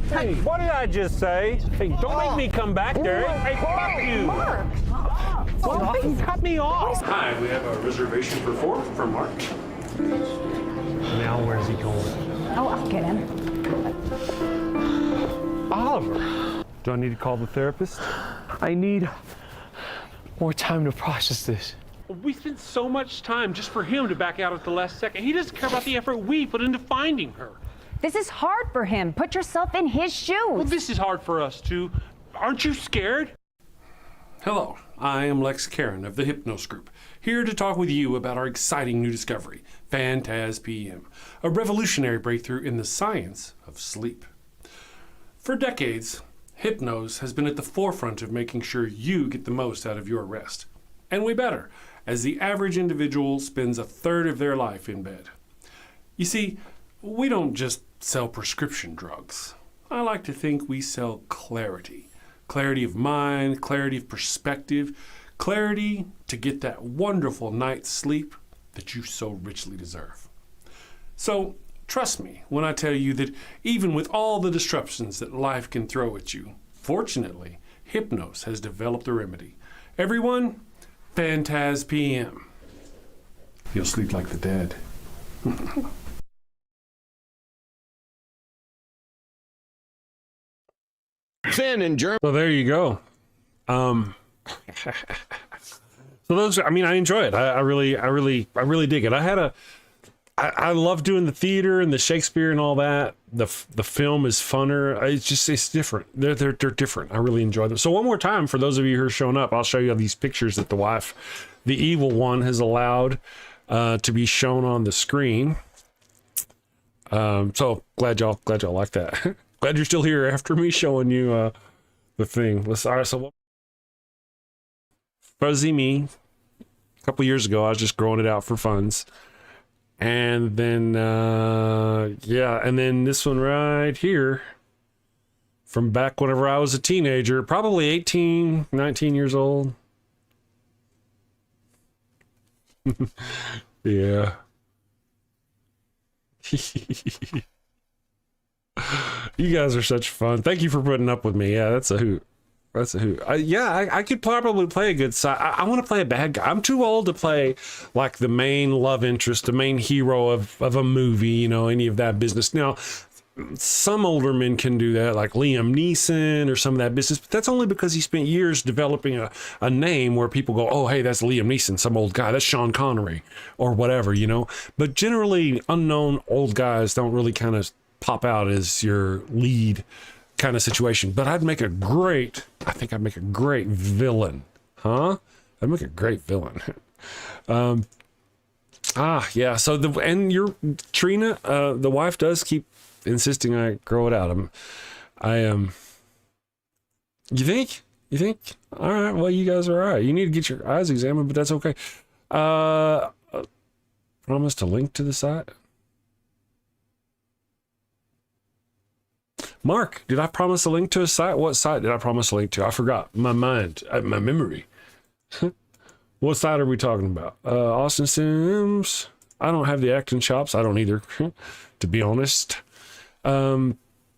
Hey, what did I just say? Hey, don't make me come back there. Hey, fuck you. Cut me off. Hi, we have a reservation for 4 from Mark. Now where's he going? Oh, I'll get him. Oliver. Do I need to call the therapist? I need more time to process this. We spent so much time just for him to back out at the last second. He doesn't care about the effort we put into finding her. This is hard for him. Put yourself in his shoes. Well, this is hard for us too. Aren't you scared? Hello, I am Lex Karen of the Hypnos Group, here to talk with you about our exciting new discovery, Phantas PM, a revolutionary breakthrough in the science of sleep. For decades, Hypnos has been at the forefront of making sure you get the most out of your rest. And we better, as the average individual spends a third of their life in bed. You see, we don't just sell prescription drugs. I like to think we sell clarity. Clarity of mind, clarity of perspective, clarity to get that wonderful night's sleep that you so richly deserve. So, trust me when I tell you that even with all the disruptions that life can throw at you, fortunately, Hypnos has developed a remedy. Everyone, Phantas PM. You'll sleep like the dead. Finn in German. So there you go. So those, I mean, I enjoy it. I really dig it. I love doing the theater and the Shakespeare and all that. The film is funner. It's different. They're different. I really enjoy them. So one more time, for those of you who are showing up, I'll show you these pictures that the wife, the evil one, has allowed to be shown on the screen. So glad y'all like that. Glad you're still here after me showing you the thing. All right, so fuzzy me. A couple years ago, I was just growing it out for funds. And then, yeah, and then this one right here from back whenever I was a teenager, probably 18, 19 years old. Yeah. You guys are such fun. Thank you for putting up with me. Yeah, that's a hoot. That's a hoot. I could probably play a good side. I want to play a bad guy. I'm too old to play like the main love interest, the main hero of a movie, you know, any of that business. Now, some older men can do that, like Liam Neeson or some of that business, but that's only because he spent years developing a name where people go, oh, hey, that's Liam Neeson, some old guy. That's Sean Connery or whatever, you know. But generally, unknown old guys don't really kind of pop out as your lead kind of situation. But I think I'd make a great villain. Huh? I'd make a great villain. Yeah. So your Trina, the wife does keep insisting I grow it out. You think? All right. Well, you guys are all right. You need to get your eyes examined, but that's okay. Promise to link to the site. Mark, did I promise a link to a site? What site did I promise a link to? I forgot. My mind, my memory. What site are we talking about? Austin Sims. I don't have the acting chops. I don't either, to be honest. I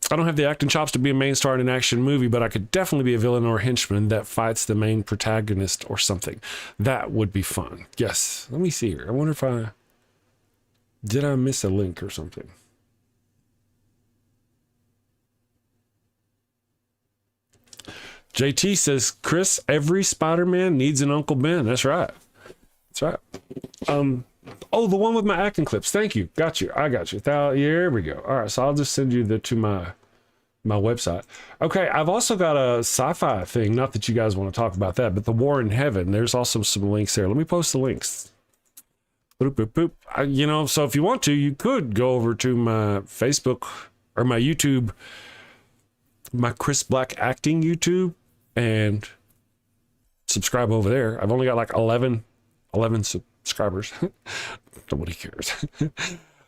don't have the acting chops to be a main star in an action movie, but I could definitely be a villain or a henchman that fights the main protagonist or something. That would be fun. Yes. Let me see here. I wonder if did I miss a link or something? JT says, Chris, every Spider-Man needs an Uncle Ben. That's right. That's right. Oh, the one with my acting clips. Thank you. Got you. I got you. Here we go. All right. So I'll just send you to my website. Okay. I've also got a sci-fi thing. Not that you guys want to talk about that, but the War in Heaven. There's also some links there. Let me post the links. Boop, boop, boop. You know, so if you want to, you could go over to my Facebook or my YouTube, my Chris Black acting YouTube, and subscribe over there. I've only got like 11 subscribers. Nobody cares.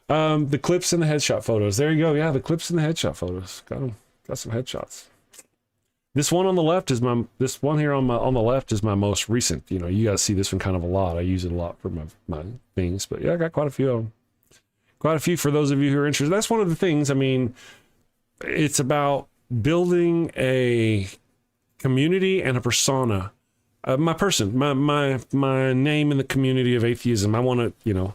The clips and the headshot photos. There you go. Yeah, the clips and the headshot photos. Got them. Got some headshots. This one on the left is this one here on the left is my most recent. You know, you guys see this one kind of a lot. I use it a lot for my things, but yeah, I got quite a few of them. Quite a few for those of you who are interested. That's one of the things. I mean, it's about building a community and a persona. My name in the community of atheism. I want to,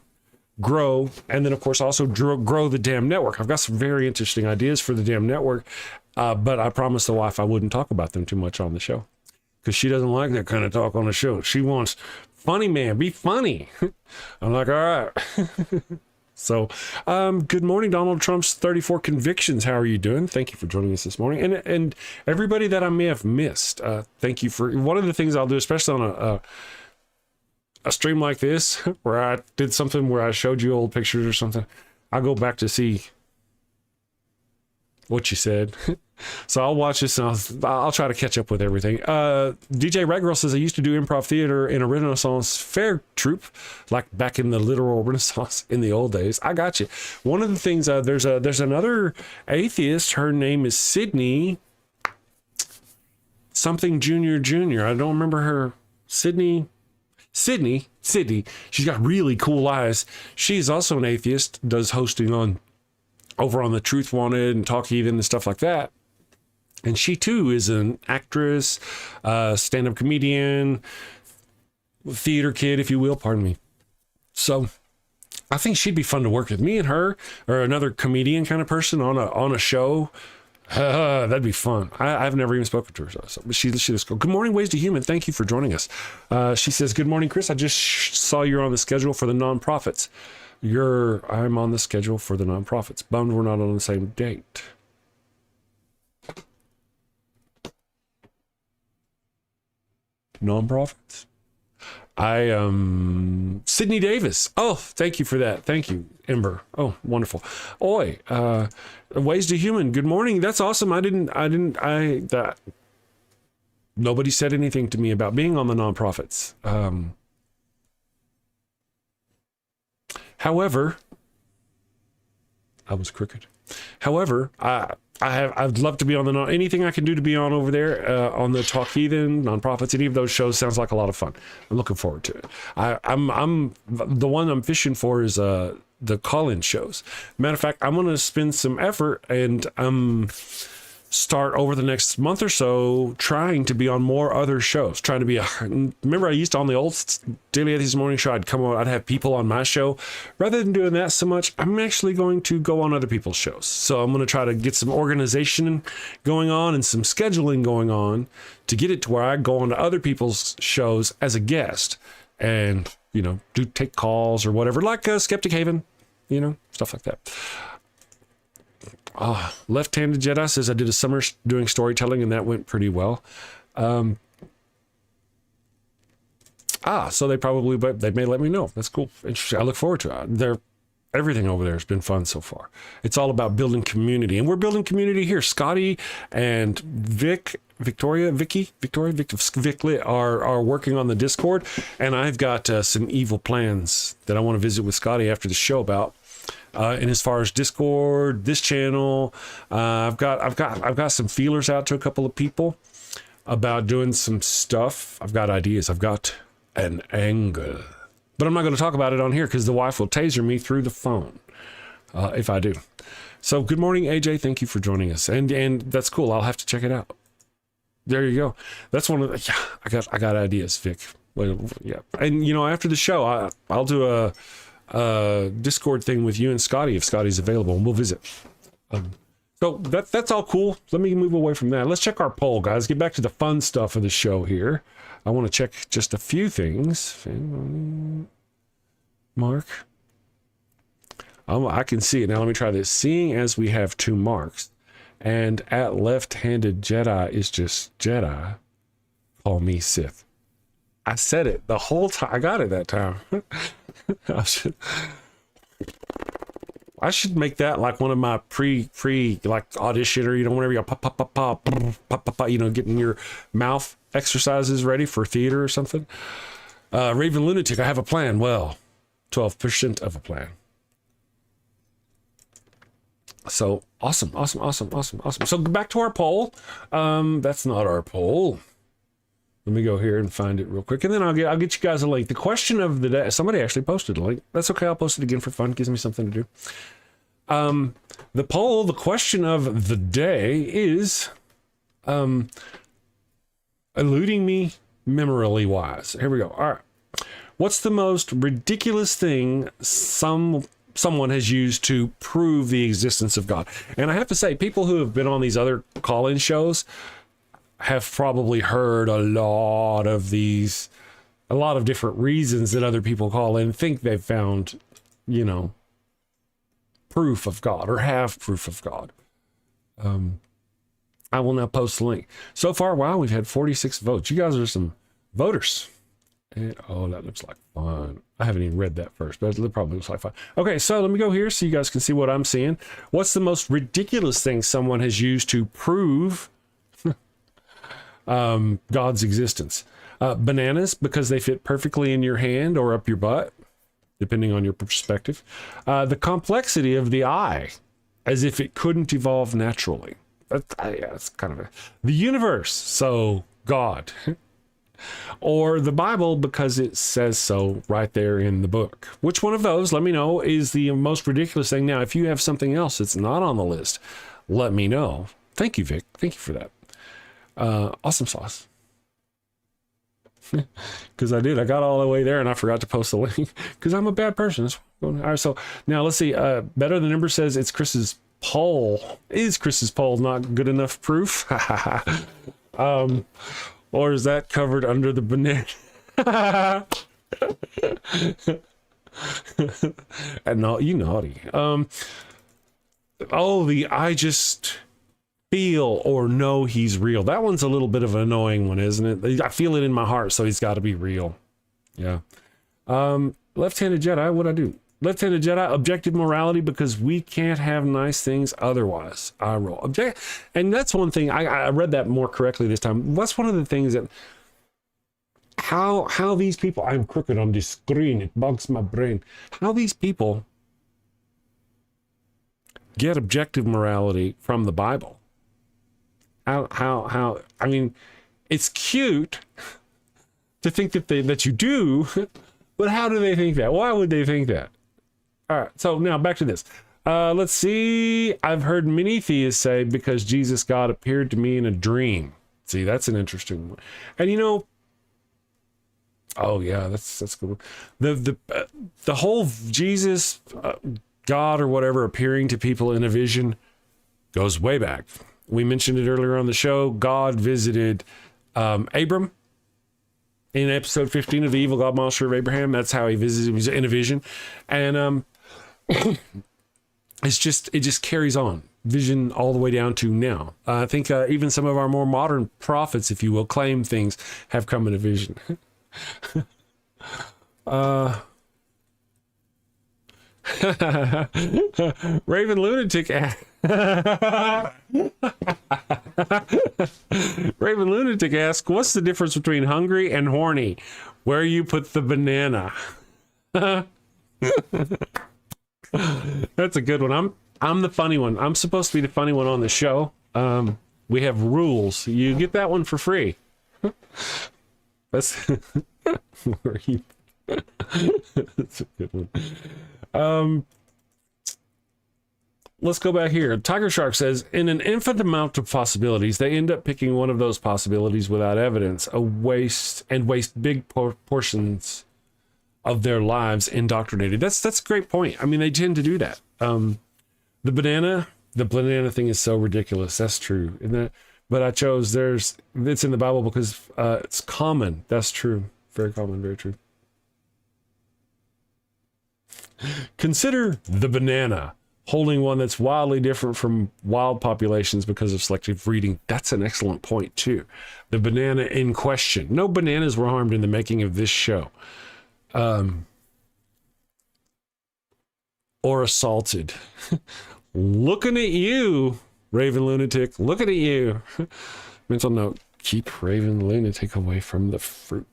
grow, and then of course also grow the damn network. I've got some very interesting ideas for the damn network, but I promised the wife I wouldn't talk about them too much on the show because she doesn't like that kind of talk on the show. She wants funny, man, be funny. I'm like, all right. So, good morning, Donald Trump's 34 convictions. How are you doing? Thank you for joining us this morning. And everybody that I may have missed, thank you for, one of the things I'll do, especially on a stream like this, where I did something where I showed you old pictures or something, I'll go back to see what you said. So I'll watch this and I'll try to catch up with everything. DJ Ragirl says, I used to do improv theater in a Renaissance fair troupe, like back in the literal Renaissance in the old days. I got you. One of the things, there's another atheist. Her name is Sydney something Junior. I don't remember her. Sydney. She's got really cool eyes. She's also an atheist, does hosting over on the Truth Wanted and Talk Heathen and stuff like that. And she too is an actress, stand-up comedian, theater kid, if you will, pardon me. So I think she'd be fun to work with. Me and her, or another comedian kind of person on a show. That'd be fun. I've never even spoken to her, but she does go. Good morning, Ways to Human. Thank you for joining us. She says, good morning, Chris. I just saw you're on the schedule for the nonprofits. I'm on the schedule for the nonprofits. Bummed we're not on the same date. Nonprofits? Sydney Davis. Oh, thank you for that. Thank you, Ember. Oh, wonderful. Oi, Ways to Human. Good morning. That's awesome. Nobody said anything to me about being on the nonprofits. However, I was crooked. However, I'd love to be on anything I can do to be on over there, on the Talk Heathen, nonprofits, any of those shows sounds like a lot of fun. I'm looking forward to it. I'm the one I'm fishing for is, the call-in shows. Matter of fact, I'm going to spend some effort and, start over the next month or so trying to be on more other shows, remember I used to on the old Daily Atheist Morning Show, I'd have people on my show. Rather than doing that so much, I'm actually going to go on other people's shows. So I'm going to try to get some organization going on and some scheduling going on to get it to where I go on to other people's shows as a guest and, take calls or whatever, like Skeptic Haven, stuff like that. Left-handed Jedi says I did a summer doing storytelling and that went pretty well. So they may let me know. That's cool. Interesting. I look forward to it. Everything over there has been fun so far. It's all about building community, and we're building community here. Scotty and Vic are working on the Discord, and I've got some evil plans that I want to visit with Scotty after the show about. And as far as Discord, this channel, I've got some feelers out to a couple of people about doing some stuff. I've got ideas. I've got an angle, but I'm not going to talk about it on here because the wife will taser me through the phone if I do. So good morning, AJ. Thank you for joining us, and that's cool. I'll have to check it out. There you go. That's one of the. Yeah, I got ideas, Vic. Well, yeah, and after the show, I'll do a Discord thing with you and Scotty if Scotty's available, and we'll visit. So that's all cool. Let me move away from that. Let's check our poll, guys. Get back to the fun stuff of the show here. I want to check just a few things. Mark. I can see it. Now let me try this. Seeing as we have 2 marks, and at left-handed Jedi is just Jedi, call me Sith. I said it the whole time. I got it that time. I should make that like one of my pre like audition, or whenever you pop, getting your mouth exercises ready for theater or something. Raven Lunatic, I have a plan. Well, 12% of a plan. So awesome. So back to our poll. That's not our poll. Let me go here and find it real quick, and then I'll get you guys a link. The question of the day, somebody actually posted a link. That's okay. I'll post it again for fun. Gives me something to do. The poll, the question of the day is eluding me memorily wise. Here we go. All right. What's the most ridiculous thing someone has used to prove the existence of God? And I have to say, people who have been on these other call-in shows have probably heard a lot of different reasons that other people call in, think they've found, proof of God or have proof of God. I will now post the link. So far, wow, we've had 46 votes. You guys are some voters. And, oh, that looks like fun. I haven't even read that first, but it probably looks like fun. Okay, so let me go here so you guys can see what I'm seeing. What's the most ridiculous thing someone has used to prove God's existence? Bananas, because they fit perfectly in your hand or up your butt, depending on your perspective. The complexity of the eye, as if it couldn't evolve naturally. That's kind of the universe, so God. Or the Bible, because it says so right there in the book. Which one of those, let me know, is the most ridiculous thing? Now, if you have something else that's not on the list, let me know. Thank you, Vic. Thank you for that. Awesome sauce. Because I got all the way there and I forgot to post the link because I'm a bad person. All right, so now let's see. Better Than Number says it's Chris's poll. Is Chris's poll not good enough proof? Or is that covered under the banana? And no, you naughty. I just feel or know he's real. That one's a little bit of an annoying one, isn't it? I feel it in my heart, so he's got to be real. Yeah. Left-handed Jedi, what'd I do? Left-handed Jedi, objective morality, because we can't have nice things otherwise. I roll. And that's one thing, I read that more correctly this time. That's one of the things that, how these people, I'm crooked on this screen, it bugs my brain. How these people get objective morality from the Bible. How I mean, it's cute to think that you do, but how do they think that? Why would they think that? All right, so now back to this. Let's see. I've heard many theists say because Jesus God appeared to me in a dream. See, that's an interesting one. And oh yeah, that's good. The whole Jesus God or whatever appearing to people in a vision goes way back. We mentioned it earlier on the show. God visited Abram in episode 15 of the Evil God Monster of Abraham. That's how he visited him in a vision. And it just carries on. Vision all the way down to now. I think even some of our more modern prophets, if you will, claim things have come in a vision. Raven Lunatic Raven Lunatic asks, what's the difference between hungry and horny? Where you put the banana? That's a good one. I'm the funny one. I'm supposed to be the funny one on the show. We have rules. You get that one for free. That's where you that's a good one. Let's go back here. Tiger Shark says, in an infinite amount of possibilities, they end up picking one of those possibilities without evidence, waste big portions of their lives indoctrinated. That's a great point. I mean, they tend to do that. The banana thing is so ridiculous. That's true, isn't it? But I chose it's in the Bible because it's common. That's true. Very common. Very true. Consider the banana holding one that's wildly different from wild populations because of selective breeding. That's an excellent point too. The banana in question. No bananas were harmed in the making of this show. Or assaulted. Looking at you, Raven Lunatic. Looking at you. Mental note, keep Raven Lunatic away from the fruit.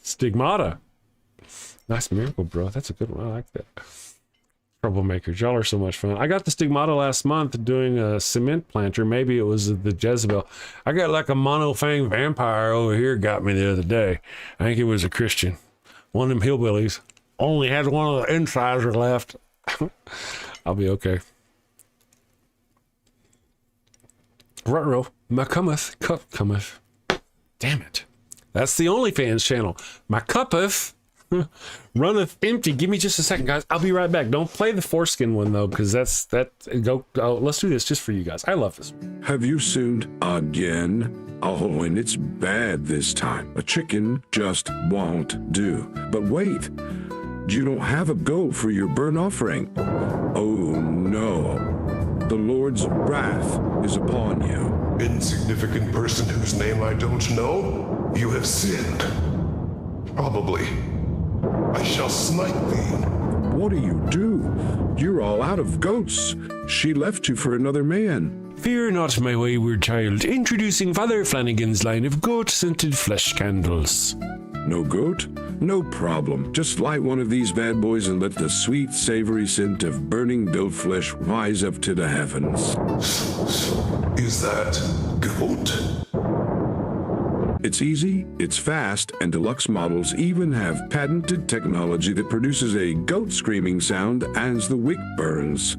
Stigmata. Nice miracle, bro. That's a good one. I like that. Troublemakers, y'all are so much fun. I got the stigmata last month doing a cement planter. Maybe it was the Jezebel. I got like a mono-fang vampire over here got me the other day. I think it was a Christian. One of them hillbillies. Only had one of the incisors left. I'll be okay. Ruh-roh, my cup cometh. Damn it. That's the OnlyFans channel. My cuppeth runneth empty. Give me just a second, guys. I'll be right back. Don't play the foreskin one though, because let's do this just for you guys. I love this. Have you sinned again? Oh, and it's bad this time. A chicken just won't do. But wait, you don't have a goat for your burnt offering. Oh no, the Lord's wrath is upon you. Insignificant person whose name I don't know, you have sinned. Probably. I shall smite thee. What do you do? You're all out of goats. She left you for another man. Fear not, my wayward child. Introducing Father Flanagan's line of goat-scented flesh candles. No goat? No problem. Just light one of these bad boys and let the sweet, savory scent of burning goat flesh rise up to the heavens. Is that goat? It's easy, it's fast, and deluxe models even have patented technology that produces a goat screaming sound as the wick burns.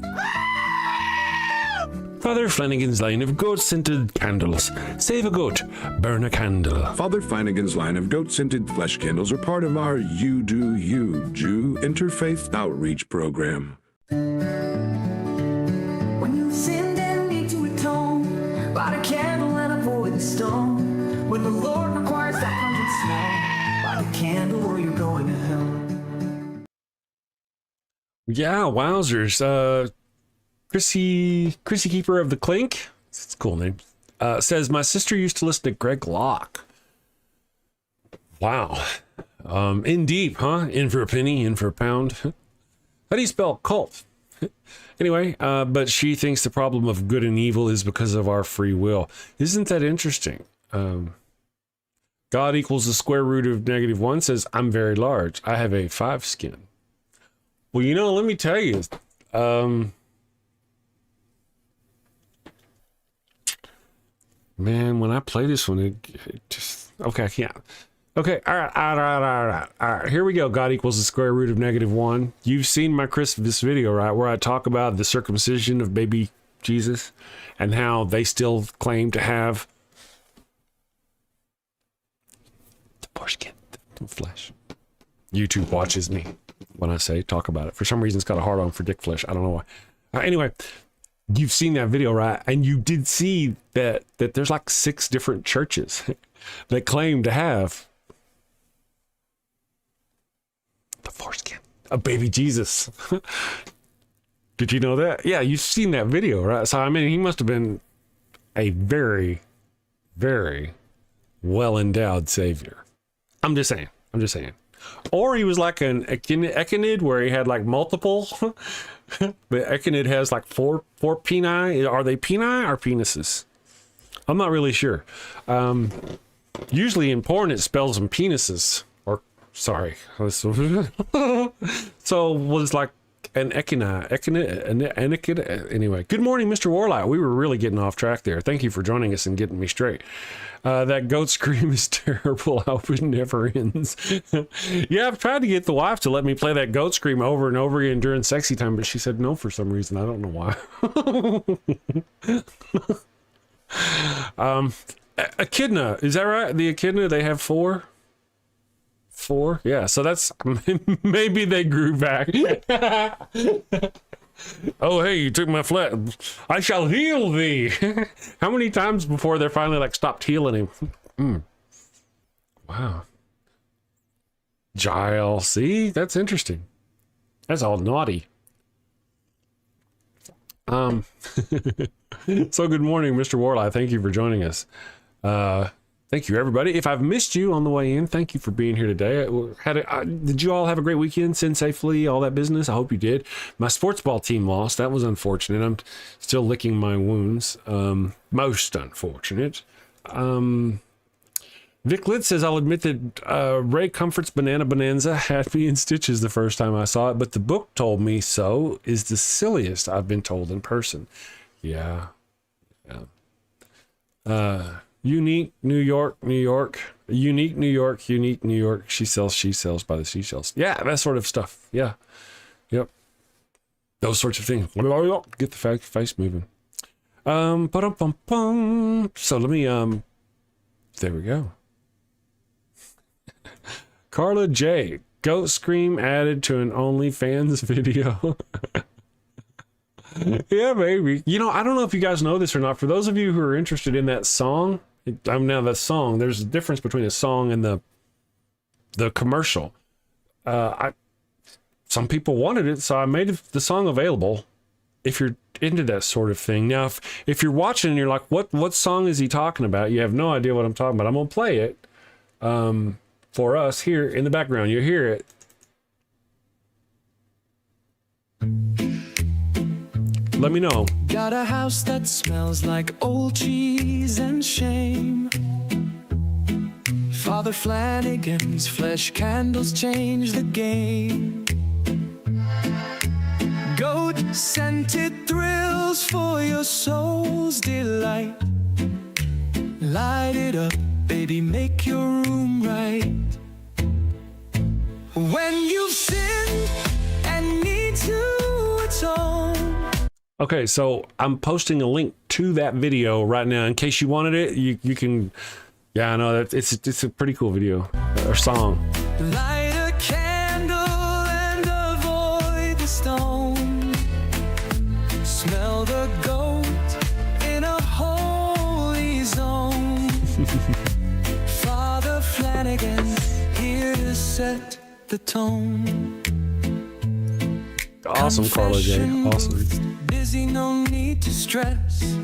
Father Flanagan's line of goat-scented candles. Save a goat, burn a candle. Father Flanagan's line of goat-scented flesh candles are part of our You Do You Jew interfaith outreach program. When you sinned and need to atone, light a candle and avoid the stone. When the Lord requires that pungent smell, light a candle or you're going to hell. Yeah, wowzers. Chrissy Keeper of the Clink, it's a cool name, says, my sister used to listen to Greg Locke. Wow. In deep, huh? In for a penny, in for a pound. How do you spell cult? Anyway, but she thinks the problem of good and evil is because of our free will. Isn't that interesting? God equals the square root of -1 says, I'm very large. I have a 5 skin. Well, you know, let me tell you, man, when I play this one, it just, okay, I can't. Okay, all right. Here we go. God equals the square root of -1. You've seen my Christmas video, right, where I talk about the circumcision of baby Jesus and how they still claim to have the foreskin, the flesh. YouTube watches me when I say talk about it. For some reason, it's got a hard on for dick flesh. I don't know why. Anyway, you've seen that video, right? And you did see that there's like 6 different churches that claim to have the foreskin of baby Jesus. Did you know that? Yeah, you've seen that video, right? So, I mean, he must have been a very, very well-endowed savior. I'm just saying. Or he was like an echinid where he had like multiple. The echinid has like four peni. Are they peni or penises? I'm not really sure. Usually in porn it spells them penises. Or sorry. So was like an echinid. Anyway, good morning, Mr. Warlock. We were really getting off track there. Thank you for joining us and getting me straight. That goat scream is terrible. I hope it never ends. Yeah, I've tried to get the wife to let me play that goat scream over and over again during sexy time, but she said no for some reason. I don't know why. Echidna, is that right? The echidna, they have 4? 4? Yeah, so that's, maybe they grew back. Oh, hey, you took my flesh. I shall heal thee. How many times before they're finally like stopped healing him? Wow. Giles, see, that's interesting. That's all naughty. So good morning, Mr. Warlock. Thank you for joining us. Thank you, everybody. If I've missed you on the way in, thank you for being here today. Did you all have a great weekend? Send safely, all that business? I hope you did. My sports ball team lost. That was unfortunate. I'm still licking my wounds. Most unfortunate. Vic Litt says, I'll admit that Ray Comfort's Banana Bonanza had me in stitches the first time I saw it, but the book told me so is the silliest I've been told in person. Yeah. Unique New York, New York. Unique New York, unique New York. She sells by the seashells. Yeah, that sort of stuff. Yeah. Yep. Those sorts of things. Get the face moving. So let me, there we go. Carla J. Goat Scream added to an OnlyFans video. Yeah, maybe. You know, I don't know if you guys know this or not. For those of you who are interested in that song, that song, there's a difference between a song and the commercial. Some people wanted it, so I made the song available if you're into that sort of thing. Now, if you're watching and you're like, what song is he talking about? You have no idea what I'm talking about. I'm going to play it for us here in the background. You'll hear it. Let me know. Got a house that smells like old cheese and shame. Father Flanagan's flesh candles change the game. Goat-scented thrills for your soul's delight. Light it up, baby, make your room right. When you've sinned and need to atone. Okay, so I'm posting a link to that video right now in case you wanted it. You can, yeah, I know that it's a pretty cool video or song. Light a candle and avoid the stone. Smell the goat in a holy zone. Father Flanagan here to set the tone. Awesome, Carla J. Awesome. Busy, no need to stress.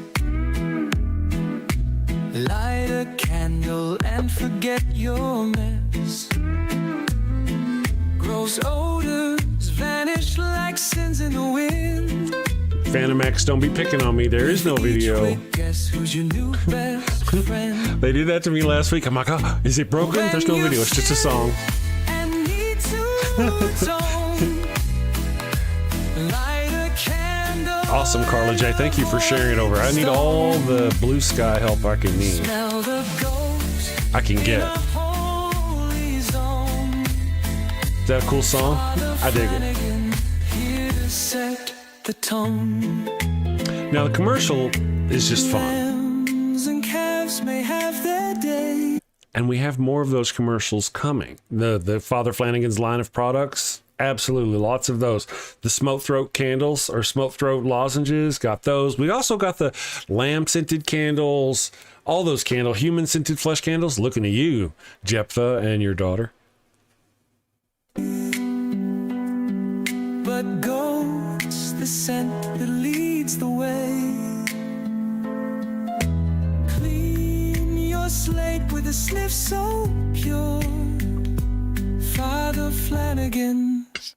Light a candle and forget your mess. Gross odors vanish like sins in the wind. Phantom X, don't be picking on me. There is no video. Guess who's your new best friend? They did that to me last week. I'm like, oh, is it broken? There's no video. It's just a song. And need to atone. Light a candle. Awesome, Carla J. Thank you for sharing it over. I need all the blue sky help I can need. Smell the ghost I can in get. a holy zone. Is that a cool song? I dig it. Flanagan here to set the tone. Now, the commercial is just fun. Lambs and calves may have their day. And we have more of those commercials coming. The Father Flanagan's line of products, absolutely, lots of those. The smoke throat candles or smoke throat lozenges, got those. We also got the lamb scented candles, all those candles, human scented flesh candles. Looking at you, Jephthah, and your daughter. But goat's the scent that leads the way. Clean your slate with a sniff so pure. Father Flanagan's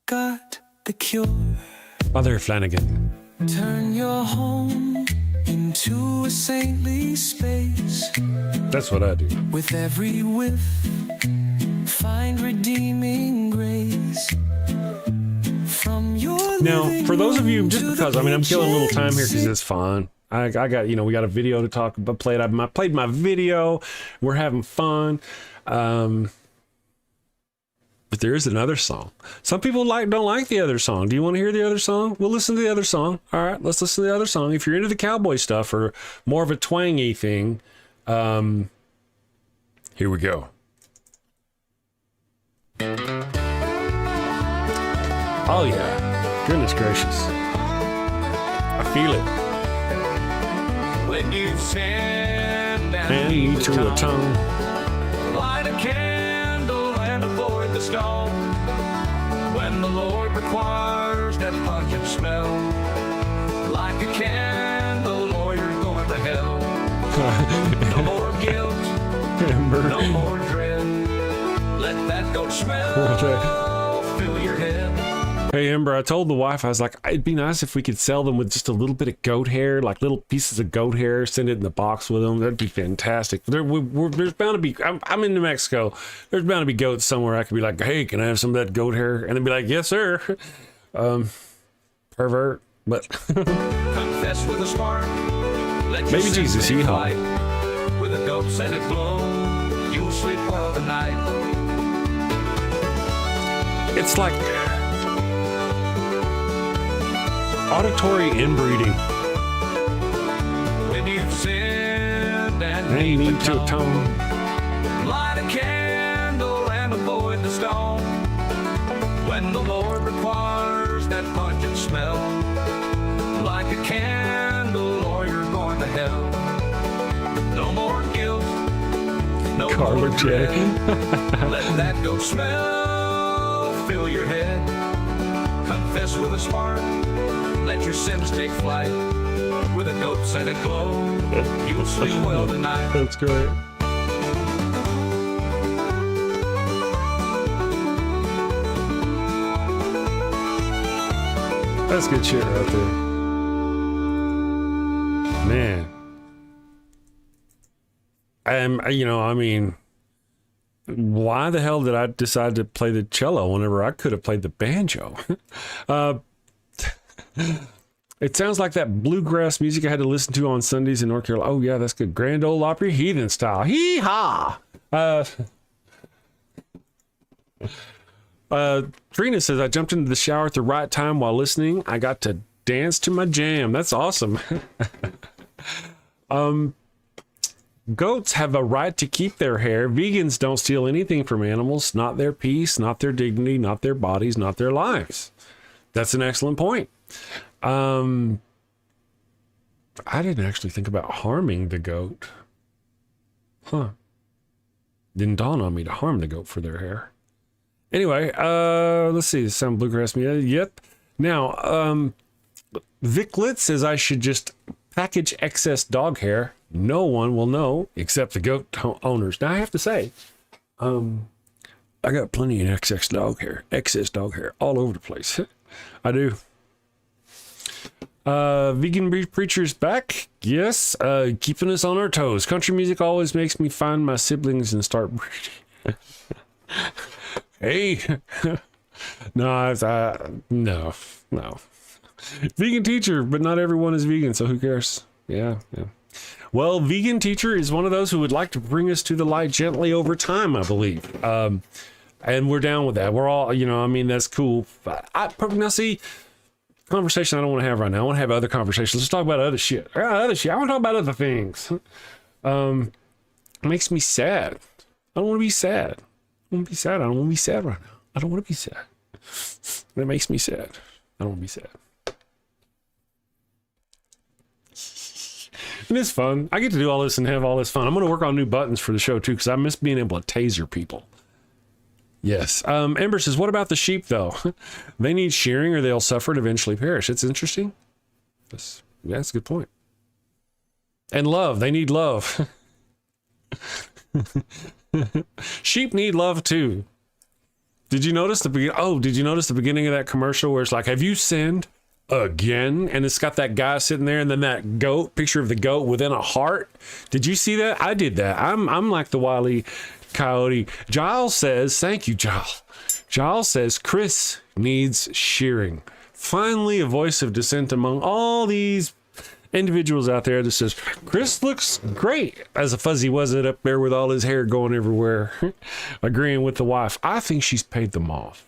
got the cure. Father Flanagan. Turn your home into a saintly space. That's what I do. With every whiff, find redeeming grace. From your Now, for those of you, just living to because, the I mean, I'm killing a little time here because kitchen it's fun. I got, we got a video to talk about. I played my video. We're having fun. But there is another song. Some people don't like the other song. Do you want to hear the other song? We'll listen to the other song. All right, let's listen to the other song. If you're into the cowboy stuff or more of a twangy thing, here we go. Oh yeah, goodness gracious. I feel it. When you stand And eat to a tongue. light a candle and avoid the stone. When the Lord requires that pungent smell, like a candle or you're going to hell. No more guilt, no more dread. Let that goat smell fill your head. Hey, Amber, I told the wife, I was like, it'd be nice if we could sell them with just a little bit of goat hair, like little pieces of goat hair, send it in the box with them. That'd be fantastic. There's bound to be, I'm in New Mexico. There's bound to be goats somewhere. I could be like, hey, can I have some of that goat hair? And they'd be like, yes, sir. Pervert, but Confess with a spark. Let your Baby sins Jesus, take yeehaw. flight. With a goat scented glow, you'll sleep well tonight. it's like auditory inbreeding. When you've sinned and They need need to atone. light a candle and avoid the stone. When the Lord requires that pungent smell, like a candle or you're going to hell. No more guilt, no Carla more J. dread. Let that goat smell fill your head. Confess with a spark, let your sins take flight. With a goat scented glow, you'll sleep well tonight. That's great. That's good shit right there. Man. I mean, why the hell did I decide to play the cello whenever I could have played the banjo? It sounds like that bluegrass music I had to listen to on Sundays in North Carolina. Oh, yeah, that's good. Grand Ole Opry Heathen style. Hee-haw! Trina says, I jumped into the shower at the right time while listening. I got to dance to my jam. That's awesome. Goats have a right to keep their hair. Vegans don't steal anything from animals. Not their peace, not their dignity, not their bodies, not their lives. That's an excellent point. I didn't actually think about harming the goat. Huh. Didn't dawn on me to harm the goat for their hair. Anyway, let's see. Some bluegrass music. Yep. Now, Vic Litt says I should just package excess dog hair. No one will know except the goat owners. Now, I have to say, I got plenty of excess dog hair all over the place. I do. Vegan preacher's back. Yes. Keeping us on our toes. Country music always makes me find my siblings and start breeding. Hey. No. Vegan teacher, but not everyone is vegan, so who cares? Yeah. Well, vegan teacher is one of those who would like to bring us to the light gently over time, I believe. And we're down with that. We're all, that's cool. Now see, conversation I don't want to have right now. I want to have other conversations. Let's talk about other shit. I want to talk about other things. It makes me sad. I don't want to be sad. I don't want to be sad. I don't want to be sad right now. I don't want to be sad. That makes me sad. I don't want to be sad. And it's fun. I get to do all this and have all this fun. I'm going to work on new buttons for the show too, because I miss being able to taser people. Yes. Ember says, what about the sheep though? They need shearing or they'll suffer and eventually perish. It's interesting. That's a good point. And love. They need love. Sheep need love too. Did you notice the beginning of that commercial where it's like, have you sinned again? And it's got that guy sitting there and then that goat, picture of the goat within a heart. Did you see that? I did that. I'm like the Wile E. Coyote. Giles says, thank you, Giles. Giles says, Chris needs shearing. Finally, a voice of dissent among all these individuals out there that says, Chris looks great. As a fuzzy was it up there with all his hair going everywhere, agreeing with the wife. I think she's paid them off.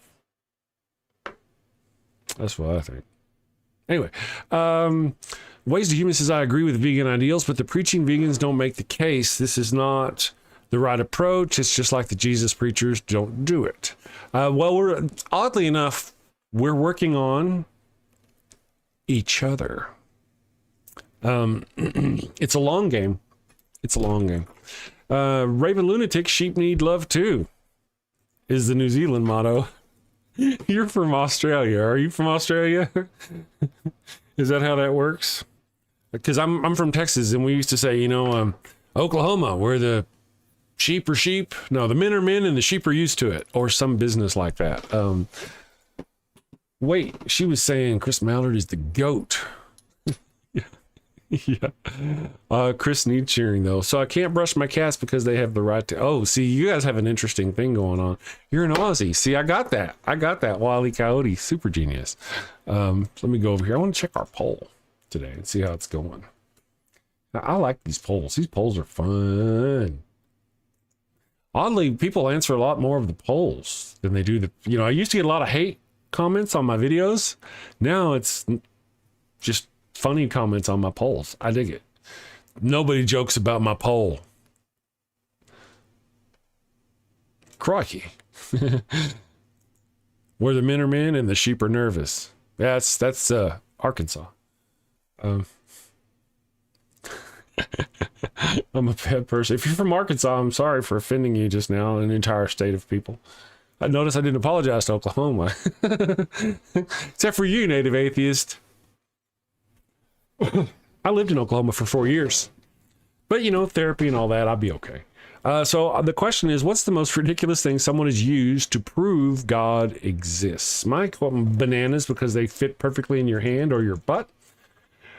That's what I think. Anyway, Ways to Human says, I agree with vegan ideals, but the preaching vegans don't make the case. This is not the right approach. It's just like the Jesus preachers don't do it. Well, oddly enough, we're working on each other. It's a long game. Raven Lunatic, sheep need love too, is the New Zealand motto. You're from Australia. Are you from Australia? Is that how that works? Because I'm from Texas, and we used to say, Oklahoma, where the sheep are sheep. No, the men are men, and the sheep are used to it, or some business like that. Wait, she was saying Chris Mallard is the GOAT. Yeah. Chris needs cheering though. So I can't brush my cats because they have the right to. Oh, see, you guys have an interesting thing going on. You're an Aussie. See, I got that. Wile E. Coyote, super genius. Let me go over here. I want to check our poll today and see how it's going. Now, I like these polls. These polls are fun. Oddly, people answer a lot more of the polls than they do the. I used to get a lot of hate comments on my videos. Now it's just funny comments on my polls. I dig it. Nobody jokes about my poll. Crikey. Where the men are men and the sheep are nervous. That's Arkansas. I'm a bad person. If you're from Arkansas, I'm sorry for offending you just now, an entire state of people. I noticed I didn't apologize to Oklahoma. Except for you, native atheist. I lived in Oklahoma for 4 years. But, therapy and all that, I'll be okay. So the question is, what's the most ridiculous thing someone has used to prove God exists? Mike, bananas because they fit perfectly in your hand or your butt.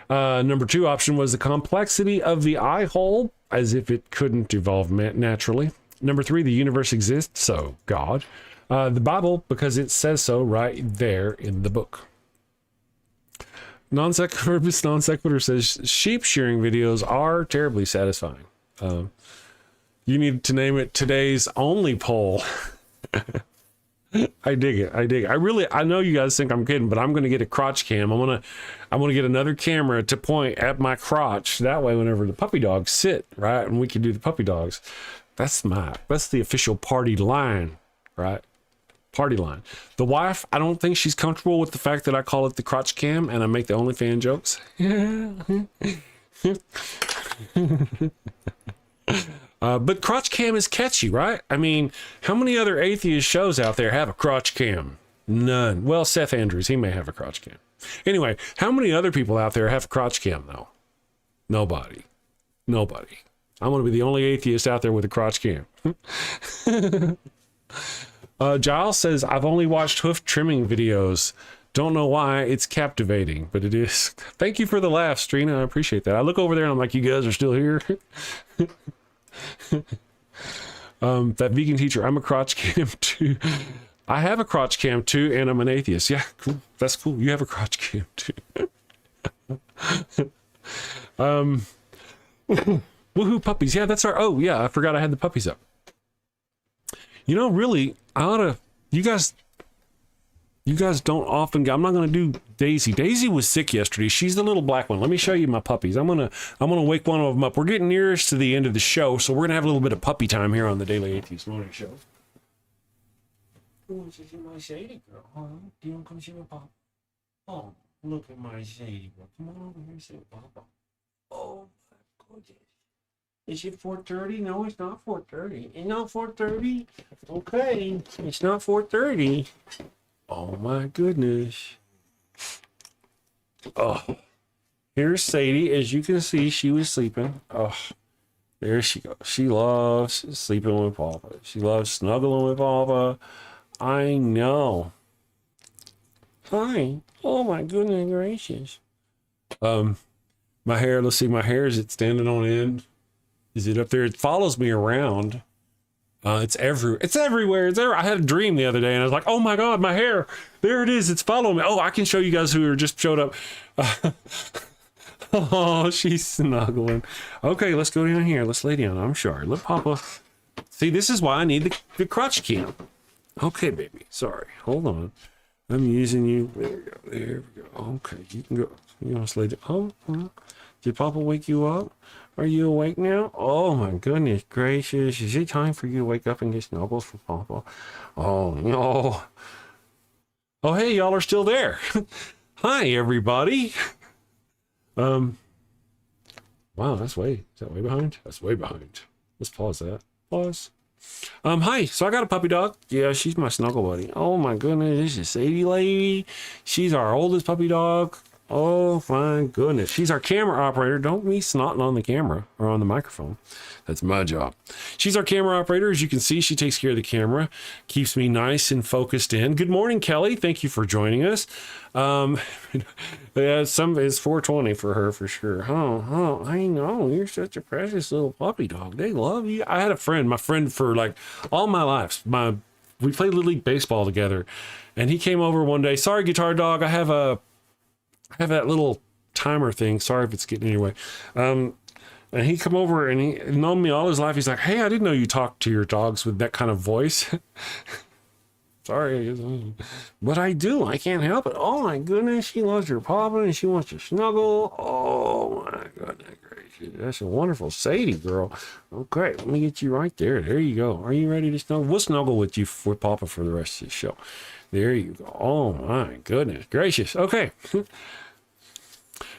Number 2 option was the complexity of the eye hole, as if it couldn't evolve naturally. Number 3, the universe exists, so God. The Bible, because it says so right there in the book. Non sequitur says sheep shearing videos are terribly satisfying. You need to name it today's only poll. I dig it. I know you guys think I'm kidding, but I'm going to get a crotch cam. I'm going to get another camera to point at my crotch. That way, whenever the puppy dogs sit, right, and we can do the puppy dogs, that's the official party line, right? Party line. The wife, I don't think she's comfortable with the fact that I call it the crotch cam and I make the OnlyFans jokes. But crotch cam is catchy, right? I mean, how many other atheist shows out there have a crotch cam? None. Well, Seth Andrews, he may have a crotch cam. Anyway, how many other people out there have a crotch cam though? Nobody. I'm going to be the only atheist out there with a crotch cam. Giles says, I've only watched hoof trimming videos. Don't know why. It's captivating, but it is. Thank you for the laughs, Trina. I appreciate that. I look over there and I'm like, you guys are still here? That vegan teacher, I'm a crotch cam too. I have a crotch cam too, and I'm an atheist. Yeah, cool. That's cool. You have a crotch cam too. Woohoo puppies. Yeah, that's our. Oh yeah, I forgot I had the puppies up. Really, I ought to. You guys don't often. I'm not going to do Daisy. Daisy was sick yesterday. She's the little black one. Let me show you my puppies. I'm gonna wake one of them up. We're getting nearest to the end of the show, so we're gonna have a little bit of puppy time here on the Daily Atheist Morning Show. Who wants to see my Sadie girl? Huh? Do you want to come see my papa? Oh, look at my Sadie girl. Come on over here and see papa. Oh, my goodness. Is it 4:30? No, it's not 4:30. It's not 4:30? Okay, it's not 4:30. Oh my goodness. Oh, here's Sadie. As you can see, she was sleeping. Oh, there she goes. She loves sleeping with Papa. She loves snuggling with Papa. I know. Hi. Oh my goodness gracious. My hair, let's see, my hair, is it standing on end? Is it up there? It follows me around. It's everywhere. I had a dream the other day and I was like, oh my God, my hair. There it is. It's following me. Oh, I can show you guys who are just showed up. Oh, she's snuggling. Okay, let's go down here. Let's lay down. I'm sorry. Let Papa. See, this is why I need the crotch cam. Okay, baby. Sorry. Hold on. I'm using you. There we go. There we go. Okay, you can go. You want to lay down? Oh, did Papa wake you up? Are you awake now? Oh my goodness gracious. Is it time for you to wake up and get snuggles from Papa? Oh no. Oh hey, y'all are still there. Hi everybody. Wow, is that way behind? That's way behind. Let's pause that. Pause. Hi, so I got a puppy dog. Yeah, she's my snuggle buddy. Oh my goodness, this is Sadie lady. She's our oldest puppy dog. Oh my goodness. She's our camera operator. Don't be snotting on the camera or on the microphone. That's my job. She's our camera operator. As you can see, she takes care of the camera, keeps me nice and focused in. Good morning, Kelly. Thank you for joining us. Yeah, it's 420 for her for sure. Oh, I know. You're such a precious little puppy dog. They love you. I had my friend for like all my life. We played Little League baseball together, and he came over one day. Sorry, guitar dog. I have that little timer thing. Sorry if it's getting in your way. And he come over and he known me all his life. He's like, hey, I didn't know you talked to your dogs with that kind of voice. Sorry, but I do. I can't help it. Oh my goodness, she loves your papa and she wants to snuggle. Oh my goodness gracious, that's a wonderful Sadie girl. Okay, let me get you right there. There you go. Are you ready to snuggle? We'll snuggle with you for Papa for the rest of the show. There you go. Oh my goodness gracious. Okay.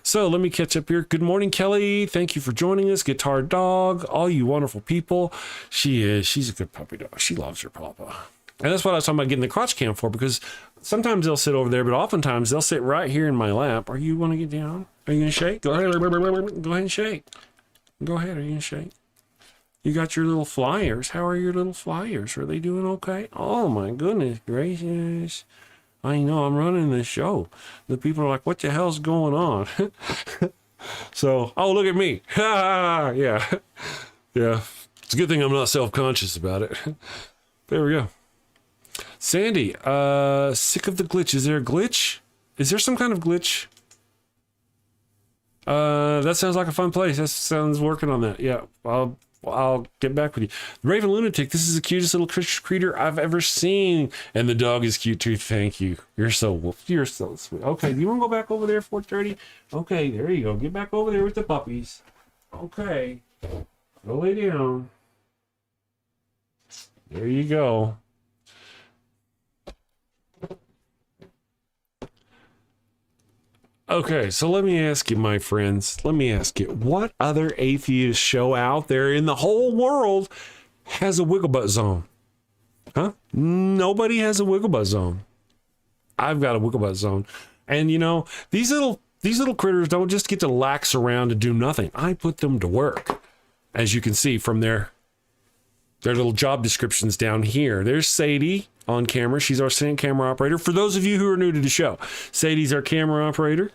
So let me catch up here. Good morning, Kelly. Thank you for joining us. Guitar dog, all you wonderful people. She's a good puppy dog. She loves her papa. And that's what I was talking about getting the crotch cam for, because sometimes they'll sit over there, but oftentimes they'll sit right here in my lap. Are you want to get down? Are you going to shake? Go ahead. Go ahead and shake. Go ahead. Are you going to shake? You got your little flyers. How are your little flyers? Are they doing okay? Oh my goodness gracious. I know, I'm running this show. The people are like, what the hell's going on? So, oh, look at me. Yeah. Yeah. It's a good thing I'm not self-conscious about it. There we go. Sandy, sick of the glitch. Is there a glitch? Is there some kind of glitch? That sounds like a fun place. That sounds working on that. Yeah, I'll get back with you. Raven Lunatic, this is the cutest little creature I've ever seen. And the dog is cute too. Thank you. You're so sweet. Okay, do you want to go back over there, 4:30? Okay, there you go. Get back over there with the puppies. Okay. Go lay down. There you go. Okay, so let me ask you, my friends, what other atheist show out there in the whole world has a wiggle butt zone? Huh? Nobody has a wiggle butt zone. I've got a wiggle butt zone. And you know, these little critters don't just get to lax around and do nothing. I put them to work. As you can see from their little job descriptions down here. There's Sadie on camera. She's our camera operator. For those of you who are new to the show, Sadie's our camera operator.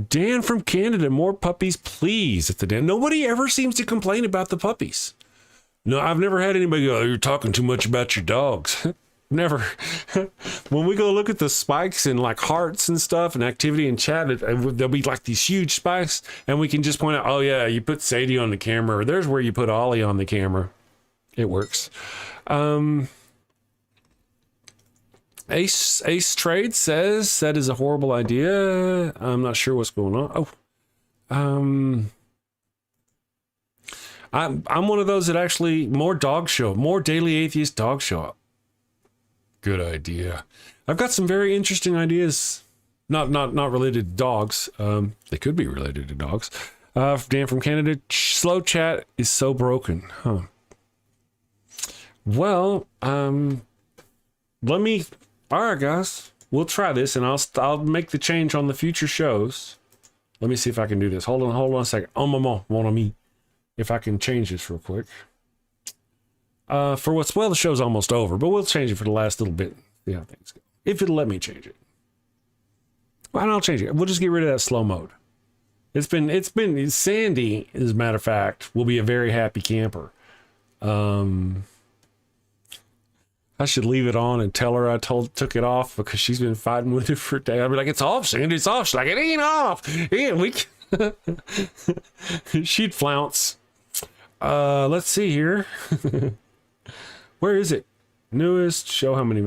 Dan from Canada, more puppies, please. At the Dan, nobody ever seems to complain about the puppies. No, I've never had anybody go, you're talking too much about your dogs. Never. When we go look at the spikes and like hearts and stuff and activity and chat, there'll be like these huge spikes, and we can just point out, oh yeah, you put Sadie on the camera, or there's where you put Ollie on the camera. It works. Ace Trade says that is a horrible idea. I'm not sure what's going on. I'm one of those that actually more daily atheist dog show. Good idea. I've got some very interesting ideas. Not related to dogs. They could be related to dogs. Dan from Canada, slow chat is so broken. Huh. Well, all right, guys, we'll try this, and I'll make the change on the future shows. Let me see if I can do this. Hold on a second. Mon ami. If I can change this real quick. The show's almost over, but we'll change it for the last little bit. See how things go. If it'll let me change it. Well, I'll change it. We'll just get rid of that slow mode. It's been Sandy, as a matter of fact, will be a very happy camper. I should leave it on and tell her I took it off because she's been fighting with it for a day. I'd be like, it's off, Sandy, it's off. She's like, it ain't off. She'd flounce. Let's see here. Where is it? Newest, show how many.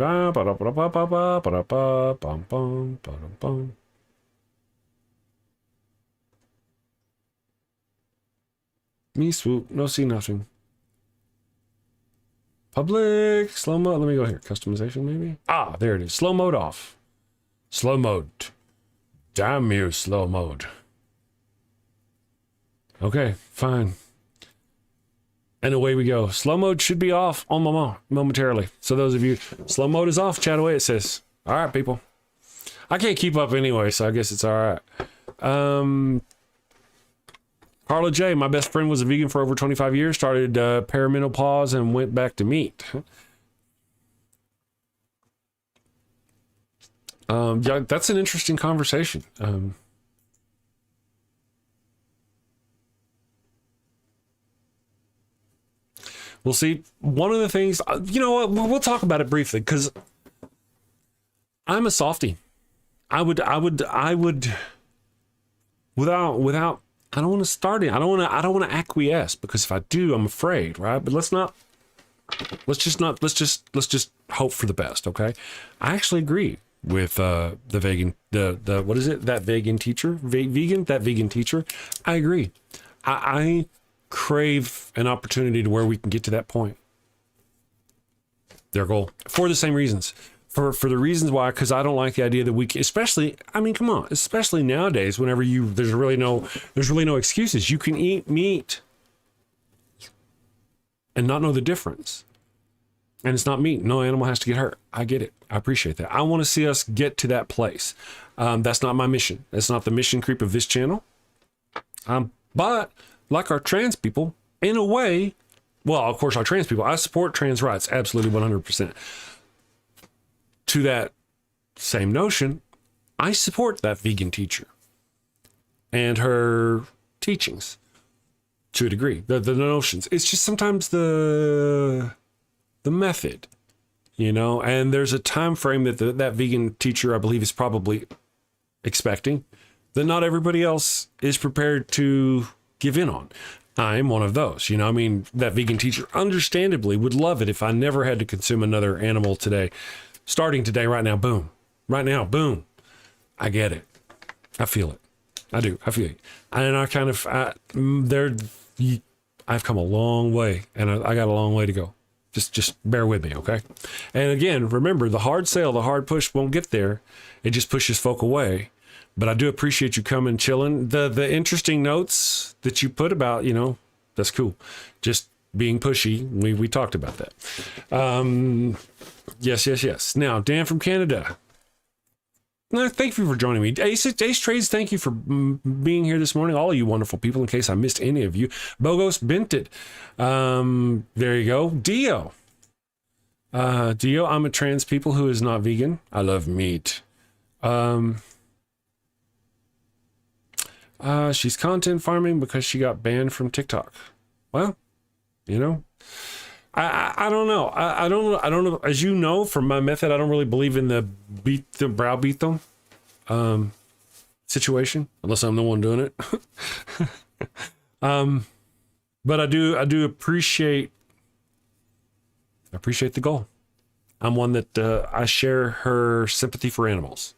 Me swoop, no see nothing. Public, slow mode. Let me go here. Customization, maybe? Ah, there it is. Slow mode off. Slow mode. Damn you, slow mode. Okay, fine. And away we go. Slow mode should be off momentarily. So those of you, slow mode is off. Chat away, it says. All right, people. I can't keep up anyway, so I guess it's all right. Carla J, my best friend was a vegan for over 25 years, started perimenopause and went back to meat. Yeah, that's an interesting conversation. We'll see. One of the things, you know what, we'll talk about it briefly, because I'm a softie. I would, without, I don't want to start it. I don't want to acquiesce, because if I do, I'm afraid, right? But let's just hope for the best. Okay. I actually agree with, the vegan, the, what is it? That vegan teacher, that vegan teacher. I agree. I crave an opportunity to where we can get to that point. Their goal, for the same reasons. For the reasons why, because I don't like the idea that we can, especially, I mean, come on, especially nowadays, whenever there's really no excuses. You can eat meat and not know the difference. And it's not meat. No animal has to get hurt. I get it. I appreciate that. I want to see us get to that place. That's not my mission. That's not the mission creep of this channel. But like our trans people, in a way, well, of course, our trans people, I support trans rights, absolutely 100%. To that same notion, I support that vegan teacher and her teachings to a degree, the notions. It's just sometimes the method, you know, and there's a time frame that that vegan teacher, I believe, is probably expecting that not everybody else is prepared to give in on. I'm one of those, you know, I mean, that vegan teacher understandably would love it if I never had to consume another animal today. Starting today, right now, boom. Right now, boom. I get it. I feel it. I do. I feel it. And I kind of, I've come a long way, and I got a long way to go. Just bear with me, okay? And again, remember, the hard sell, the hard push won't get there. It just pushes folk away. But I do appreciate you coming, chilling. The interesting notes that you put about, you know, that's cool. Just being pushy. We talked about that. Yes. Now, Dan from Canada. No, thank you for joining me. Ace Trades, thank you for being here this morning. All of you wonderful people, in case I missed any of you. Bogos Binted. There you go. Dio, I'm a trans people who is not vegan. I love meat. She's content farming because she got banned from TikTok. Well, you know, I don't know. I don't know. As you know, from my method, I don't really believe in the browbeat them situation, unless I'm the one doing it. But I do appreciate the goal. I'm one that I share her sympathy for animals.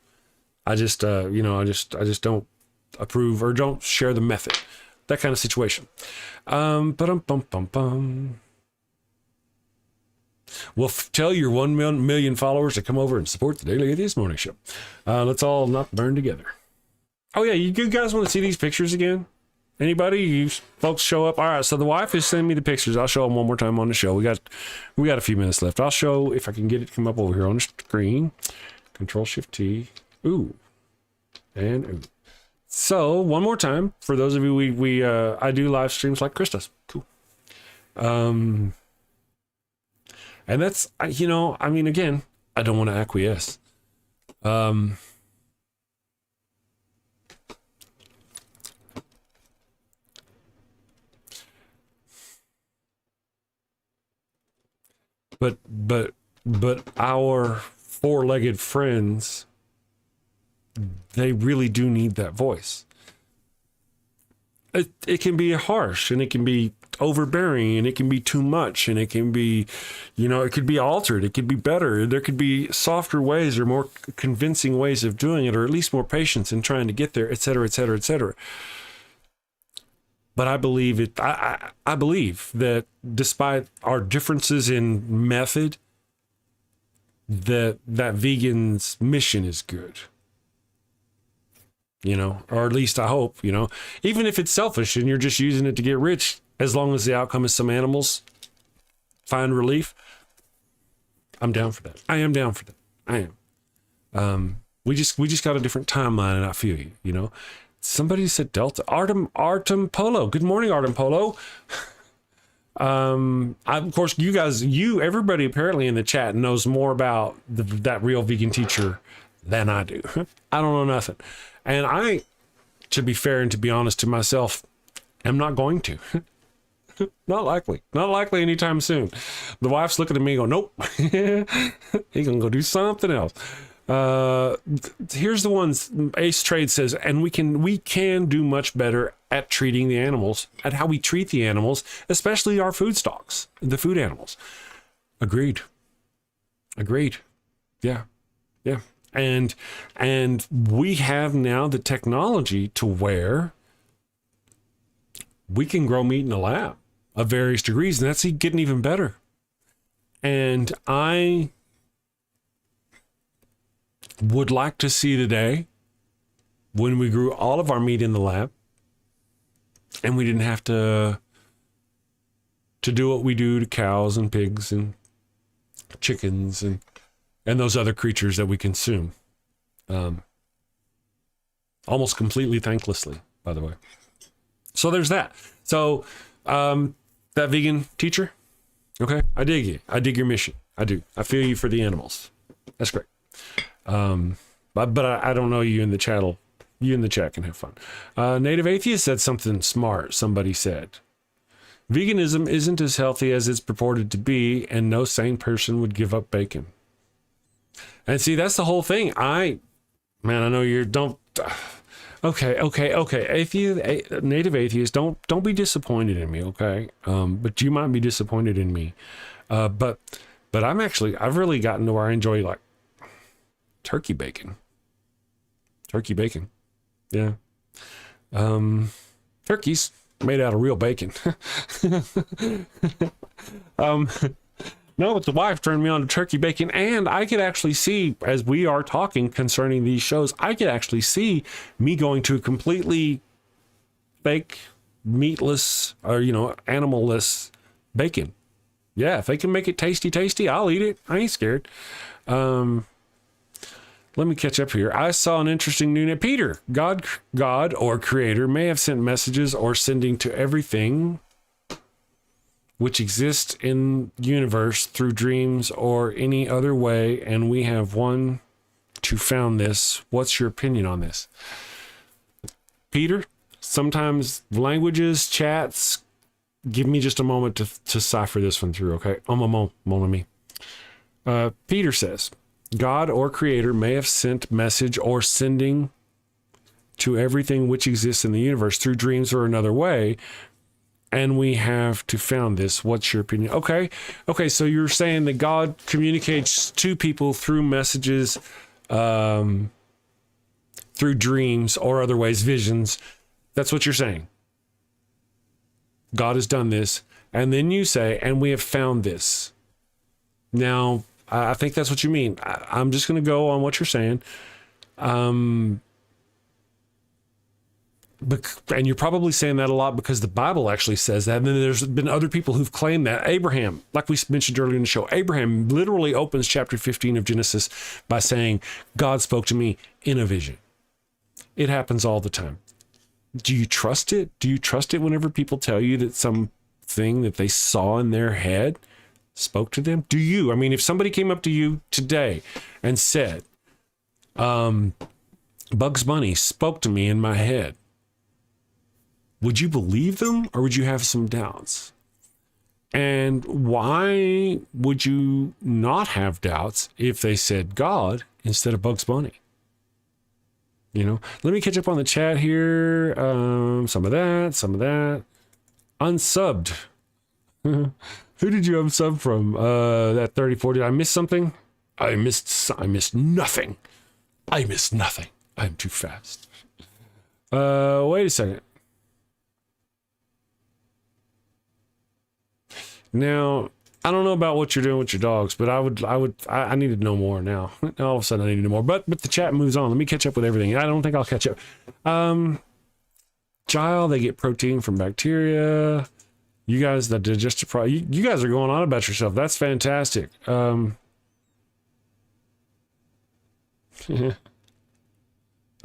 I just don't approve or don't share the method. That kind of situation. Well, tell your 1 million followers to come over and support the Daily Atheist Morning Show. Let's all not burn together. Oh yeah, you guys want to see these pictures again? Anybody? You folks show up. All right, so the wife is sending me the pictures. I'll show them one more time on the show. We got a few minutes left. I'll show if I can get it to come up over here on the screen. Control-Shift-T. Ooh. And ooh. So one more time for those of you I do live streams like Chris does. Cool. And that's, you know, I mean, again, I don't want to acquiesce. But our four-legged friends, they really do need that voice. It can be harsh, and it can be overbearing, and it can be too much, and it can be, you know, it could be altered, it could be better. There could be softer ways or more convincing ways of doing it, or at least more patience in trying to get there, etc., etc., etc. But I believe it. I believe that despite our differences in method, that vegan's mission is good. You know, or at least I hope, you know, even if it's selfish and you're just using it to get rich, as long as the outcome is some animals find relief, I'm down for that. I am down for that. I am. We just got a different timeline, and I feel you, you know. Somebody said Delta. Artem Polo. Good morning, Artem Polo. Of course, everybody apparently in the chat knows more about that real vegan teacher than I do. I don't know nothing. And I, to be fair and to be honest to myself, am not going to. Not likely anytime soon. The wife's looking at me going, nope. He's gonna go do something else. Here's the ones Ace Trade says, and we can do much better at treating the animals, at how we treat the animals, especially our food stocks, the food animals. Agreed. Yeah. And we have now the technology to where we can grow meat in a lab of various degrees, and that's getting even better. And I would like to see the day when we grew all of our meat in the lab and we didn't have to do what we do to cows and pigs and chickens and those other creatures that we consume. Almost completely thanklessly, by the way. So there's that. So that vegan teacher, okay, I dig you. I dig your mission. I do. I feel you for the animals. That's great. But I don't know you in the chat. You in the chat can have fun. Native Atheist said something smart. Somebody said, veganism isn't as healthy as it's purported to be, and no sane person would give up bacon. And see, that's the whole thing. I know you don't. Okay. Native Atheist, don't be disappointed in me, okay? But you might be disappointed in me. But I've really gotten to where I enjoy like turkey bacon. Yeah. Turkeys made out of real bacon. No, but the wife turned me on to turkey bacon, and I could actually see, as we are talking concerning these shows, I could actually see me going to a completely fake, meatless, or, animal-less bacon. Yeah, if they can make it tasty, I'll eat it. I ain't scared. Let me catch up here. I saw an interesting new name. Peter, God or creator may have sent messages or sending to everything which exists in the universe through dreams or any other way, and we have one to found this. What's your opinion on this? Peter, sometimes languages, chats, give me just a moment to cipher this one through, okay? Mon ami. Peter says, God or creator may have sent message or sending to everything which exists in the universe through dreams or another way, and we have to found this. What's your opinion? Okay, so you're saying that God communicates to people through messages, through dreams or other ways, visions. That's what you're saying. God has done this, and then you say, and we have found this. Now, I think that's what you mean. I'm just going to go on what you're saying. And you're probably saying that a lot because the Bible actually says that. And then there's been other people who've claimed that. Abraham, like we mentioned earlier in the show, Abraham literally opens chapter 15 of Genesis by saying, God spoke to me in a vision. It happens all the time. Do you trust it? Do you trust it whenever people tell you that something that they saw in their head spoke to them? Do you? I mean, if somebody came up to you today and said, Bugs Bunny spoke to me in my head, would you believe them or would you have some doubts? And why would you not have doubts if they said God instead of Bugs Bunny? Let me catch up on the chat here. Some of that. Unsubbed. Who did you unsub from? That 34. Did I miss something? I missed nothing. I'm too fast. Wait a second. Now, I don't know about what you're doing with your dogs, but I need to know more now. All of a sudden I need to know more, but the chat moves on. Let me catch up with everything. I don't think I'll catch up. Child, they get protein from bacteria. You guys, the digestive you guys are going on about yourself. That's fantastic.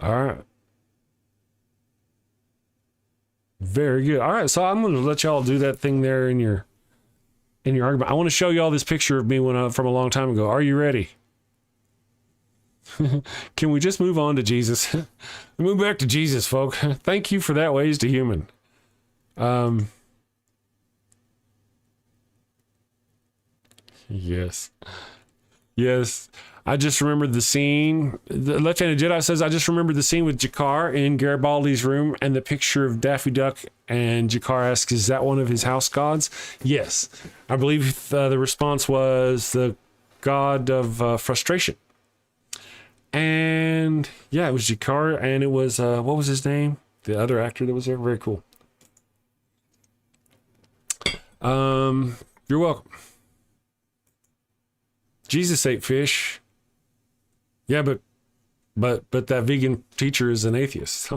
All right. Very good. All right, so I'm going to let y'all do that thing there in your argument. I want to show you all this picture of me from a long time ago. Are you ready? Can we just move on to Jesus? Move back to Jesus, folk. Thank you for that ways to human. Yes. I just remembered the scene. The Left-Handed Jedi says, I just remembered the scene with Jakar in Garibaldi's room and the picture of Daffy Duck. And Jakar asks, is that one of his house gods? Yes. I believe the response was the god of frustration. And yeah, it was Jakar, and it was, what was his name? The other actor that was there. Very cool. You're welcome. Jesus ate fish. Yeah, but that vegan teacher is an atheist.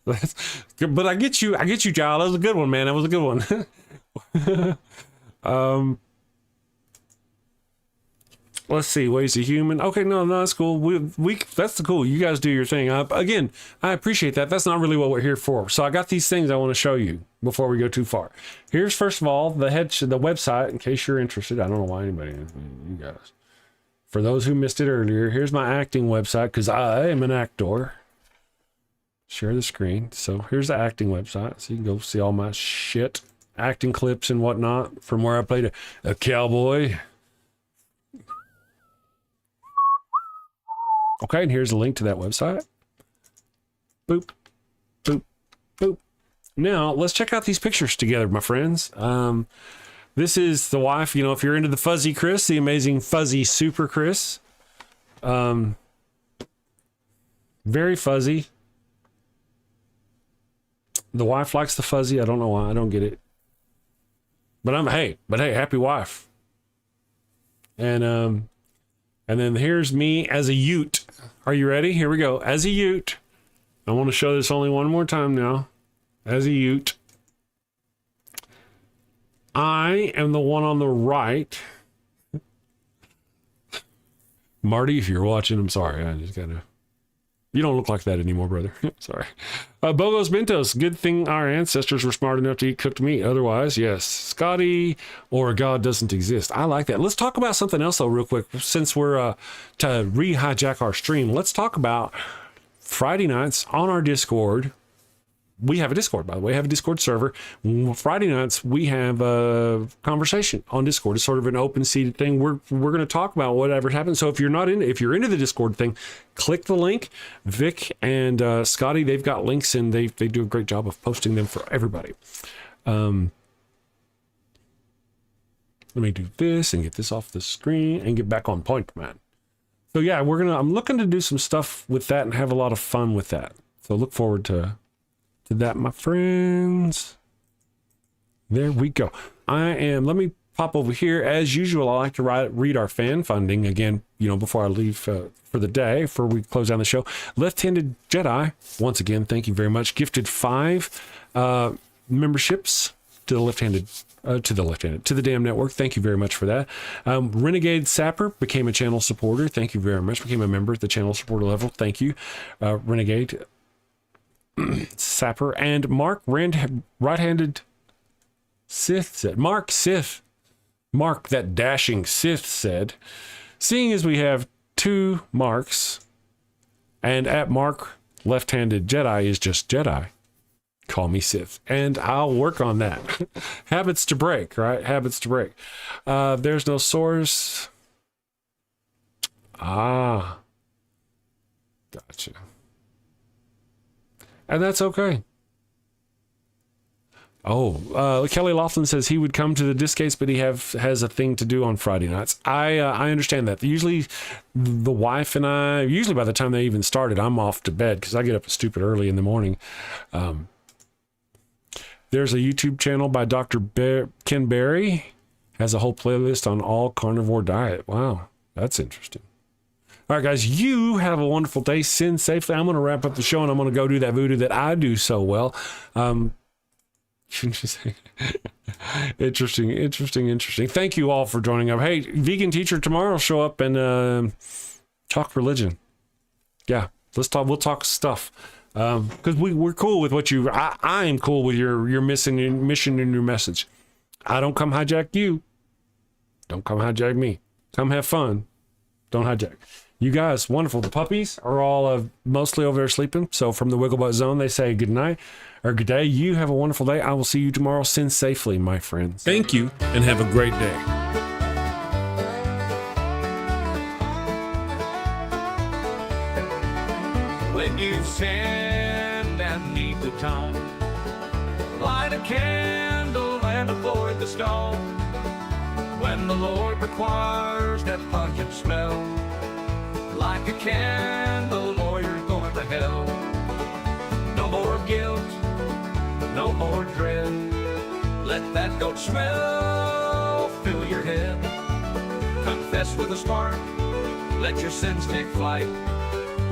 But I get you, child. That was a good one, man. That was a good one. Let's see, ways to human. Okay, no, that's cool. We that's the cool. You guys do your thing. Again, I appreciate that. That's not really what we're here for. So I got these things I want to show you before we go too far. Here's first of all the website in case you're interested. I don't know why anybody, you guys. For those who missed it earlier, here's my acting website because I am an actor. Share the screen. So here's the acting website. So you can go see all my shit, acting clips and whatnot from where I played a cowboy. Okay, and here's a link to that website. Boop, boop, boop. Now, let's check out these pictures together, my friends. This is the wife, you know, if you're into the fuzzy Chris, the amazing fuzzy super Chris. Very fuzzy. The wife likes the fuzzy. I don't know why. I don't get it. But hey, happy wife. And then here's me as a Ute. Are you ready? Here we go. As a Ute. I want to show this only one more time now. As a Ute. I am the one on the right. Marty, if you're watching, I'm sorry. I just gotta... You don't look like that anymore, brother. Sorry. Bogos Bentos. Good thing our ancestors were smart enough to eat cooked meat. Otherwise, yes. Scotty or God doesn't exist. I like that. Let's talk about something else, though, real quick. Since we're to re-hijack our stream, let's talk about Friday nights on our Discord. We have a Discord, by the way. We have a Discord server. Friday nights, we have a conversation on Discord. It's sort of an open-seated thing. We're going to talk about whatever happens. So if you're into the Discord thing, click the link. Vic and Scotty, they've got links, and they do a great job of posting them for everybody. Let me do this and get this off the screen and get back on point, man. So yeah, I'm looking to do some stuff with that and have a lot of fun with that. So look forward to that, my friends. There we go. Let me pop over here. As usual, I like to read our fan funding again, you know, before I leave for the day, before we close down the show. Left-Handed Jedi, once again, thank you very much. Gifted 5 memberships to the Damn Network. Thank you very much for that. Renegade Sapper became a channel supporter. Thank you very much. Became a member at the channel supporter level. Thank you, Renegade Sapper. And Mark Right-Handed Sith said, Mark that dashing Sith said, seeing as we have 2 Marks and at Mark Left-Handed Jedi is just Jedi, call me Sith, and I'll work on that. Habits to break, right? Habits to break. There's no source. Gotcha. And that's okay. Kelly Laughlin says he would come to the Discates, but he has a thing to do on Friday nights. I understand that. Usually the wife and I, by the time they even started, I'm off to bed because I get up stupid early in the morning. There's a YouTube channel by Dr. Ken Berry. Has a whole playlist on all carnivore diet. Wow, that's interesting. All right, guys, you have a wonderful day. Sin safely. I'm going to wrap up the show, and I'm going to go do that voodoo that I do so well. Interesting. Thank you all for joining up. Hey, vegan teacher tomorrow, show up and talk religion. Yeah, let's talk. We'll talk stuff. Because we're cool with what you. I am cool with your mission and your message. I don't come hijack you. Don't come hijack me. Come have fun. Don't hijack. You guys, wonderful. The puppies are all mostly over there sleeping. So from the Wigglebutt Zone, they say good night or good day. You have a wonderful day. I will see you tomorrow. Sin safely, my friends. Thank you, and have a great day. When you've sinned and need the time, light a candle and avoid the stone. When the Lord requires that pungent smell, like a candle or you're going to hell. No more guilt, no more dread. Let that goat smell fill your head. Confess with a spark, let your sins take flight.